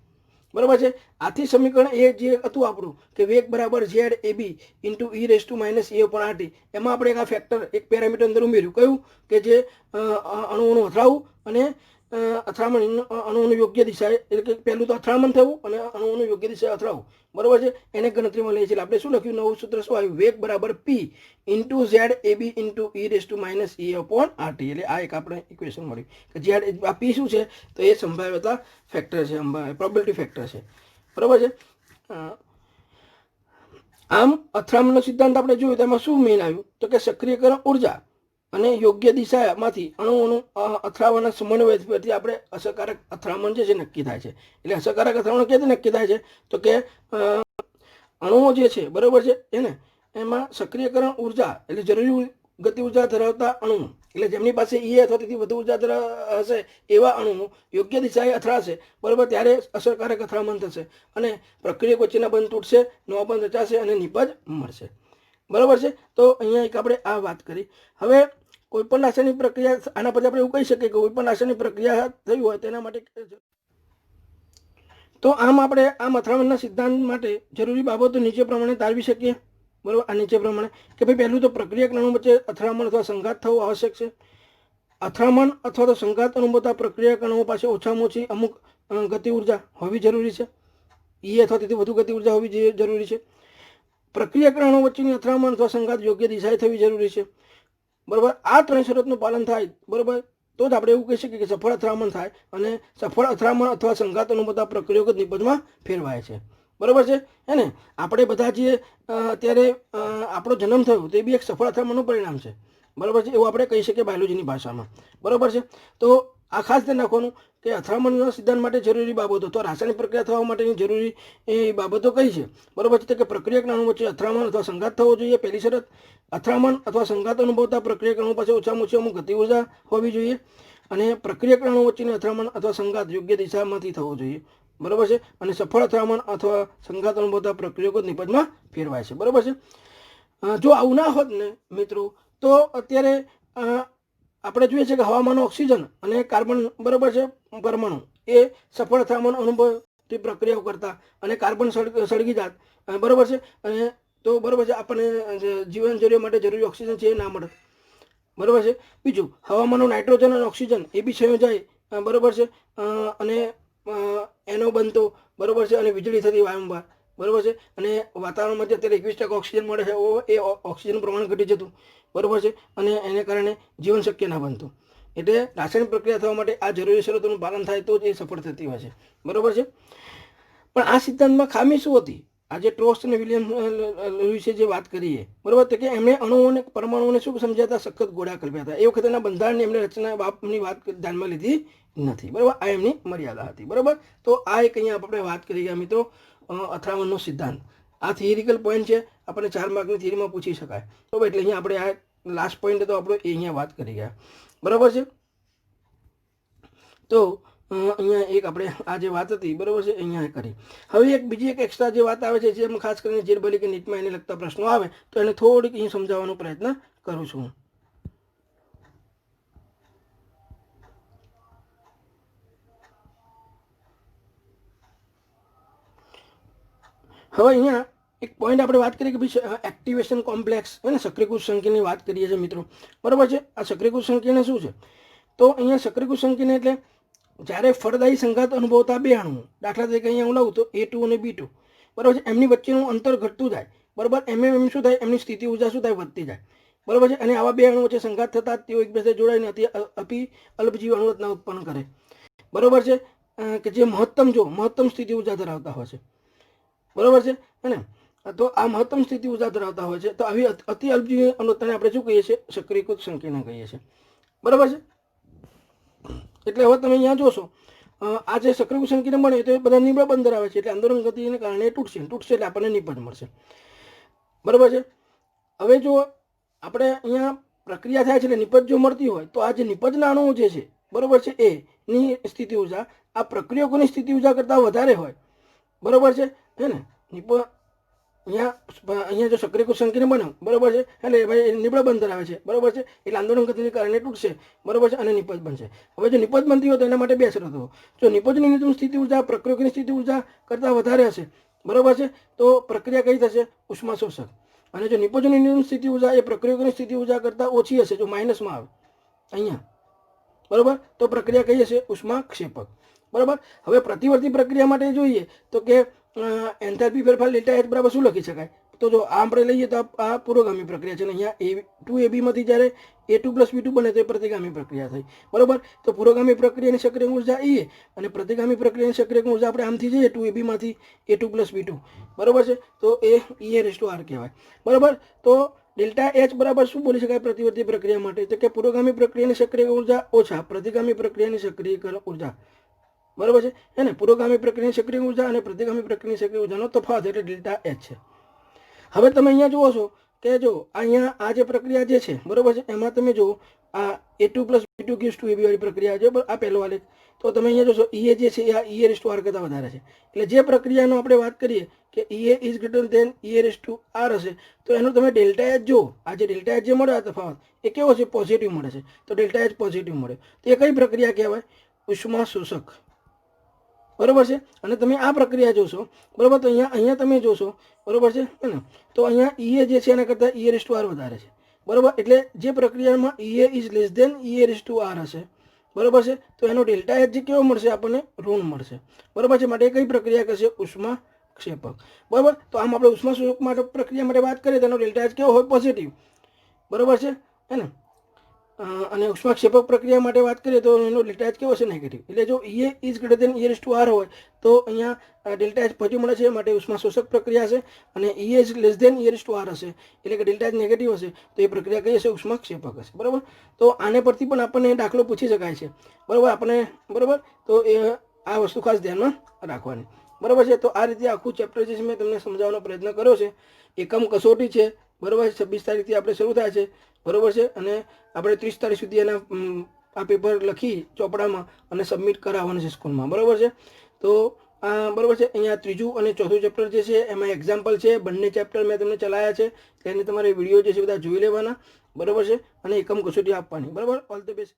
બરાબર છે. આથી સમીકરણ એ જે હતું આપણું કે વેગ બરાબર ZAB ઇન્ટુ E⁻A/RT, એમાં આપણે એક આ ફેક્ટર એક પેરામીટર અંદર ઉમેર્યું, કયું કે જે અણુઓનું અથડાવવું અને અથડામણ અણુઓનું યોગ્ય દિશાએ, એટલે કે પહેલું તો અથડામણ થવું અને અણુઓનું યોગ્ય દિશાએ અથડાવવું બરાબર છે, એને ગણતરીમાં લઈએ છીએ. આપણે શું લખ્યું, નવું સૂત્ર શું આવ્યું, વેગ બરાબર P into ZAB into E⁻A/RT. એટલે આ એક આપણે ઇક્વેશન મળ્યું કે આ P શું છે તો એ સંભાવ્યતા ફેક્ટર છે, પ્રોબેબિલિટી ફેક્ટર છે બરાબર છે. આમ અથડામણનો સિદ્ધાંત આપણે જોયું તો એમાં શું મેઇન આવ્યું તો કે સક્રિયકરણ ઉર્જા અને યોગ્ય દિશામાંથી અણુઓનું અથડાવાના સમન્વયથી આપણે અસરકારક અથડામણ જે છે નક્કી થાય છે. એટલે અસરકારક અથડામણ ક્યાંથી નક્કી થાય છે તો કે અણુઓ જે છે બરાબર છે એને એમાં સક્રિયકરણ ઉર્જા એટલે જરૂરી ગતિ ઉર્જા ધરાવતા અણુઓ, એટલે જેમની પાસે E અથવા તેથી વધુ ઉર્જા હશે એવા અણુઓ યોગ્ય દિશાએ અથડાશે બરાબર, ત્યારે અસરકારક અથડામણ થશે અને પ્રક્રિયક વચ્ચેના બંધ તૂટશે, નવા બંધ રચાશે અને નિપજ મળશે બરાબર છે. તો અહીંયા એક આપણે આ વાત કરી. હવે કોઈપણ રાસાયણિક પ્રક્રિયા, આના પછી આપણે એવું કહી શકીએ કે કોઈપણ રાસાયણિક પ્રક્રિયા થઈ હોય તેના માટે તો આમ આપણે આમ અથડામણના સિદ્ધાંત માટે જરૂરી બાબતો નીચે પ્રમાણે તારવી શકીએ બરાબર. આ નીચે પ્રમાણે કે ભાઈ પહેલું તો પ્રક્રિયક અણુ વચ્ચે અથડામણ અથવા સંઘાત થવું આવશ્યક છે. અથડામણ અથવા તો સંઘાત અનુભવતા પ્રક્રિયક અણુઓ પાસે ઓછામાં ઓછી અમુક ગતિ ઉર્જા હોવી જરૂરી છે, E અથવા તેથી વધુ ગતિ ઉર્જા હોવી જરૂરી છે. પ્રક્રિયક અણુઓ વચ્ચેની અથડામણ અથવા સંઘાત યોગ્ય દિશાએ થવી જરૂરી છે બરાબર. આ ત્રણ શરતનું પાલન થાય બરાબર તો જ આપણે એવું કહી શકીએ કે સફળ અથડામણ થાય, અને સફળ અથડામણ અથવા સંઘાત અનુભવતા પ્રક્રિયક જ નિપજમાં ફેરવાય છે બરાબર છે. હે ને, આપણે બધા જે અત્યારે આપણો જન્મ થયો તે બી એક સફળ અથડામણનું પરિણામ છે બરાબર છે, એવું આપણે કહી શકીએ બાયોલોજીની ભાષામાં બરાબર છે. તો આ ખાસ ધ્યાન રાખવાનું કે અથડામણના સિદ્ધાંત માટે જરૂરી બાબતો, તો રાસાયણિક પ્રક્રિયા થવા માટેની જરૂરી એ બાબતો કઈ છે બરાબર છે, કે પ્રક્રિયક અણુ વચ્ચે અથડામણ અથવા સંઘાત થવો જોઈએ, પહેલી શરત. અથડામણ અથવા સંઘાત અનુભવતા પ્રક્રિયક અણુ પાસે ઓછામાં ઓછી અમુક ગતિ ઉર્જા હોવી જોઈએ, અને પ્રક્રિયક અણુ વચ્ચેની અથડામણ અથવા સંઘાત યોગ્ય દિશામાંથી થવો જોઈએ બરાબર છે, અને સફળ અથડામણ અથવા સંઘાત અનુભવતા પ્રક્રિયકો નિપજમાં ફેરવાય છે બરાબર છે. જો આવું ના હોત ને મિત્રો તો અત્યારે આપણે જોઈએ છે કે હવામાનનો ઓક્સિજન અને કાર્બન બરાબર છે પરમાણુ એ સફળ અથડામણ અનુભવતી પ્રક્રિયાઓ કરતા અને કાર્બન સળગી જાત બરાબર છે, અને તો બરાબર છે આપણને જીવન જરૂરિયાત માટે જરૂરી ઓક્સિજન છે એ ના મળે બરાબર છે. બીજું, હવામાનનો નાઇટ્રોજન અને ઓક્સિજન એ બી સંયોજાય બરાબર છે, અને એનો બનતો બરાબર છે, અને વીજળી થતી વારંવાર બરાબર છે, અને વાતાવરણમાં જે અત્યારે 21% ઓક્સિજન મળે છે એ ઓક્સિજનનું પ્રમાણ ઘટી જતું બરાબર છે, અને એને કારણે જીવન શક્ય ના બનતું. એટલે રાસાયણિક પ્રક્રિયા થવા માટે આ જરૂરી શરતોનું પાલન થાય તો જ એ સફળ થતી હોય છે બરાબર છે. પણ આ સિદ્ધાંતમાં ખામી શું હતી, આજે ટ્રોસ્ટ અને વિલિયમ લુઈસે જે વાત કરીએ બરાબર, તો કે એમણે અણુઓને પરમાણુઓને શું સમજાતા, સખત ગોળા કલ્પ્યા હતા. એ વખતેના બંધારણની એમણે રચના બાપની વાત ધ્યાનમાં લીધી નથી બરાબર, આ એમની મર્યાદા હતી બરાબર. તો આ એક અહીંયા આપણે વાત કરી ગયા મિત્રો અથડામણનો સિદ્ધાંત. આ થિયરિકલ પોઈન્ટ છે, આપણને 4 માર્કની થિયરીમાં પૂછી શકાય બરાબર. એટલે અહીંયા આપણે આ લાસ્ટ પોઈન્ટ તો આપણે એ અહીંયા વાત કરી ગયા બરાબર છે. તો અહીંયા એક આપણે આ જે વાત હતી બરાબર છે અહીંયા કરી. હવે એક બીજી એક એક્સ્ટ્રા જે વાત આવે છે જેમ ખાસ કરીને જીરબલી કે નીટમાં એને લગતા પ્રશ્નો આવે તો એને થોડીક અહીં સમજાવવાનો પ્રયત્ન કરું છું. હવે અહીંયા એક પોઈન્ટ આપણે વાત કરીએ કે ભાઈ એક્ટિવેશન કોમ્પ્લેક્સ અને સક્રિયકૃત સંકેતની વાત કરીએ છીએ મિત્રો, બરાબર છે. આ સક્રિયકૃત સંકેત શું છે? તો અહીંયા સક્રિયકૃત સંકેત એટલે જ્યારે ફળદાયી સંઘાત અનુભવતા બે અણુઓ, દાખલા તરીકે અહીંયા હું લઉં તો A2 અને B2, બરાબર છે, એમની વચ્ચેનું અંતર ઘટતું જાય, બરાબર. એમ શું થાય, એમની સ્થિતિ ઉર્જા શું થાય, વધતી જાય, બરાબર છે. અને આવા બે અણુઓ વચ્ચે સંઘાત થતા તેઓ એકબીજા જોડાઈને અતિ અલ્પજીવી અણુ રચના ઉત્પન્ન કરે, બરાબર છે, કે જે મહત્તમ સ્થિતિ ઉર્જા ધરાવતા હોય છે, બરાબર છે. અને તો આ મહત્તમ સ્થિતિ ઉર્જા ધરાવતા હોય છે. તો આવી અતિ અલ્પજીવી અણુને આપણે શું કહીએ છીએ? સક્રિયકૃત સંકેત કહીએ છીએ, બરાબર છે. એટલે હવે તમે અહીંયા જોશો આ જે સક્રિયકૃત સંકેત બને તો એ બધા નિબળ બંધ આવે છે, એટલે આંદોલન ગતિને કારણે તૂટશે એટલે આપણને નિપજ મળશે, બરાબર છે. હવે જો આપણે અહીંયા પ્રક્રિયા થાય છે એટલે નિપજ જો મળતી હોય તો આ જે નિપજના અણુઓ જે છે, બરાબર છે, એની સ્થિતિ ઉર્જા આ પ્રક્રિયકોની સ્થિતિ ઉર્જા કરતાં વધારે હોય, બરાબર છે, હે ને. અહીંયા જો સક્રિયકૃત સંકેત બને, બરાબર છે, એટલે ભાઈ નિબળ બંધ ધરાવે છે, બરાબર છે, એટલે આંદોલન ગતિને કારણે તૂટશે, બરાબર છે, અને નિપજ બનશે. હવે જો નિપજ બનતી હોય તો એના માટે બે શરતો. જો નિપજની ન્યૂનતમ સ્થિતિ ઉર્જા પ્રક્રિયકોની સ્થિતિ ઉર્જા કરતાં વધારે હશે, બરાબર છે, તો પ્રક્રિયા કઈ થશે? ઉષ્મા શોષક. અને જો નિપજની ન્યૂનતમ સ્થિતિ ઉર્જા એ પ્રક્રિયકોની સ્થિતિ ઉર્જા કરતાં ઓછી હશે, જો માઇનસમાં આવે અહીંયા, બરાબર, તો પ્રક્રિયા કઈ હશે? ઉષ્મા ક્ષેપક, બરાબર. હવે પ્રતિવર્તી પ્રક્રિયા માટે જોઈએ તો કે એન્થાલ્પી ફેરફાર ડેલ્ટા એચ બરાબર શું લખી શકાય? તો જો આ આપણે લઈએ તો આ પુરોગામી પ્રક્રિયા છે, અને અહીંયા A2AB માંથી જ્યારે A2 + B2 બને તો એ પ્રતિગામી પ્રક્રિયા થઈ, બરાબર. તો પુરોગામી પ્રક્રિયાની સક્રિય ઉર્જા E અને પ્રતિગામી પ્રક્રિયાની સક્રિય ઉર્જા આપણે આમથી જઈએ 2AB માંથી A2 + B2, બરાબર છે, તો એ ER કહેવાય, બરાબર. તો ડેલ્ટા એચ બરાબર શું બોલી શકાય પ્રતિવર્તી પ્રક્રિયા માટે? તો કે પુરોગામી પ્રક્રિયાની સક્રિય ઉર્જા ઓછા પ્રતિગામી પ્રક્રિયાની સક્રિયકરણ ઉર્જા, બરાબર છે, હે ને. પુરોગામી પ્રક્રિયાની સક્રિય ઉર્જા અને પ્રતિગામી પ્રક્રિયાની સક્રિય ઉર્જાનો તફાવત એટલે ડેલ્ટા એચ છે. હવે તમે અહીંયા જુઓ છો કે જો અહીંયા આ જે પ્રક્રિયા જે છે, બરાબર છે, એમાં તમે જુઓ આ A2 + B2 gives 2AB વાળી પ્રક્રિયા છે, આ પહેલો આલેખ. તો તમે અહીંયા જોશો EA જે છે આ ER કરતાં વધારે છે, એટલે જે પ્રક્રિયાનો આપણે વાત કરીએ કે EA = ER હશે તો એનો તમે ડેલ્ટા એચ જો આ જે ડેલ્ટા એચ જે મળે આ તફાવત એ કેવો છે? પોઝિટિવ મળે છે. તો ડેલ્ટા એચ પોઝિટિવ મળે તો એ કઈ પ્રક્રિયા કહેવાય? ઉષ્મા શોષક, બરાબર છે. અને તમે આ પ્રક્રિયા જોશો, બરાબર, તો અહીંયા તમે જોશો, બરાબર છે, હે ને. તો અહીંયા EA જે છે એના કરતાં ER વધારે છે, બરાબર. એટલે જે પ્રક્રિયામાં EA = ER હશે, બરાબર છે, તો એનો ડેલ્ટા એચ જે કેવો મળશે? આપણને ઋણ મળશે, બરાબર છે. માટે કઈ પ્રક્રિયા કરશે? ઉષ્મા ક્ષેપક, બરાબર. તો આમ આપણે ઉષ્મા શોષક માટે પ્રક્રિયા માટે વાત કરીએ તો એનો ડેલ્ટા એચ કેવો હોય? પોઝિટિવ, બરાબર છે, હે ને. અને ઉષ્મા ક્ષેપક પ્રક્રિયા માટે વાત કરીએ તો એનો ડેલ્ટા એચ કેવો છે? નેગેટિવ. એટલે જો EA = ER હોય તો અહીંયા ડેલ્ટા એચ પોઝિટિવ મળે છે, માટે ઉષ્મા શોષક પ્રક્રિયા છે. અને EA > ER હશે એટલે કે ડેલ્ટા એચ નેગેટિવ હશે તો એ પ્રક્રિયા કઈ હશે? ઉષ્મા ક્ષેપક હશે, બરાબર. તો આને પરથી પણ આપણને દાખલો પૂછી શકાય છે, બરાબર, આપણે, બરાબર. તો એ આ વસ્તુ ખાસ ધ્યાનમાં રાખવાની, બરાબર છે. તો આ રીતે આખું ચેપ્ટર જે છે મેં તમને સમજાવવાનો પ્રયત્ન કર્યો છે. એકમ કસોટી છે, બરાબર. 26 તારીખથી આપણે શરૂ થાય છે, બરાબર છે, અને આપણે 30 તારીખ સુધી એના આ પેપર લખી ચોપડામાં અને સબમિટ કરાવવાનું છે સ્કૂલમાં, બરાબર છે. તો બરાબર છે, અહીંયા ત્રીજું અને ચોથું ચેપ્ટર જે છે એમાં એક્ઝામ્પલ છે, બંને ચેપ્ટર મેં તમને ચલાવ્યા છે, તેને તમારે વિડીયો જે છે બધા જોઈ લેવાના, બરાબર છે, અને એકમ કસોટી આપવાની, બરાબર. All the best.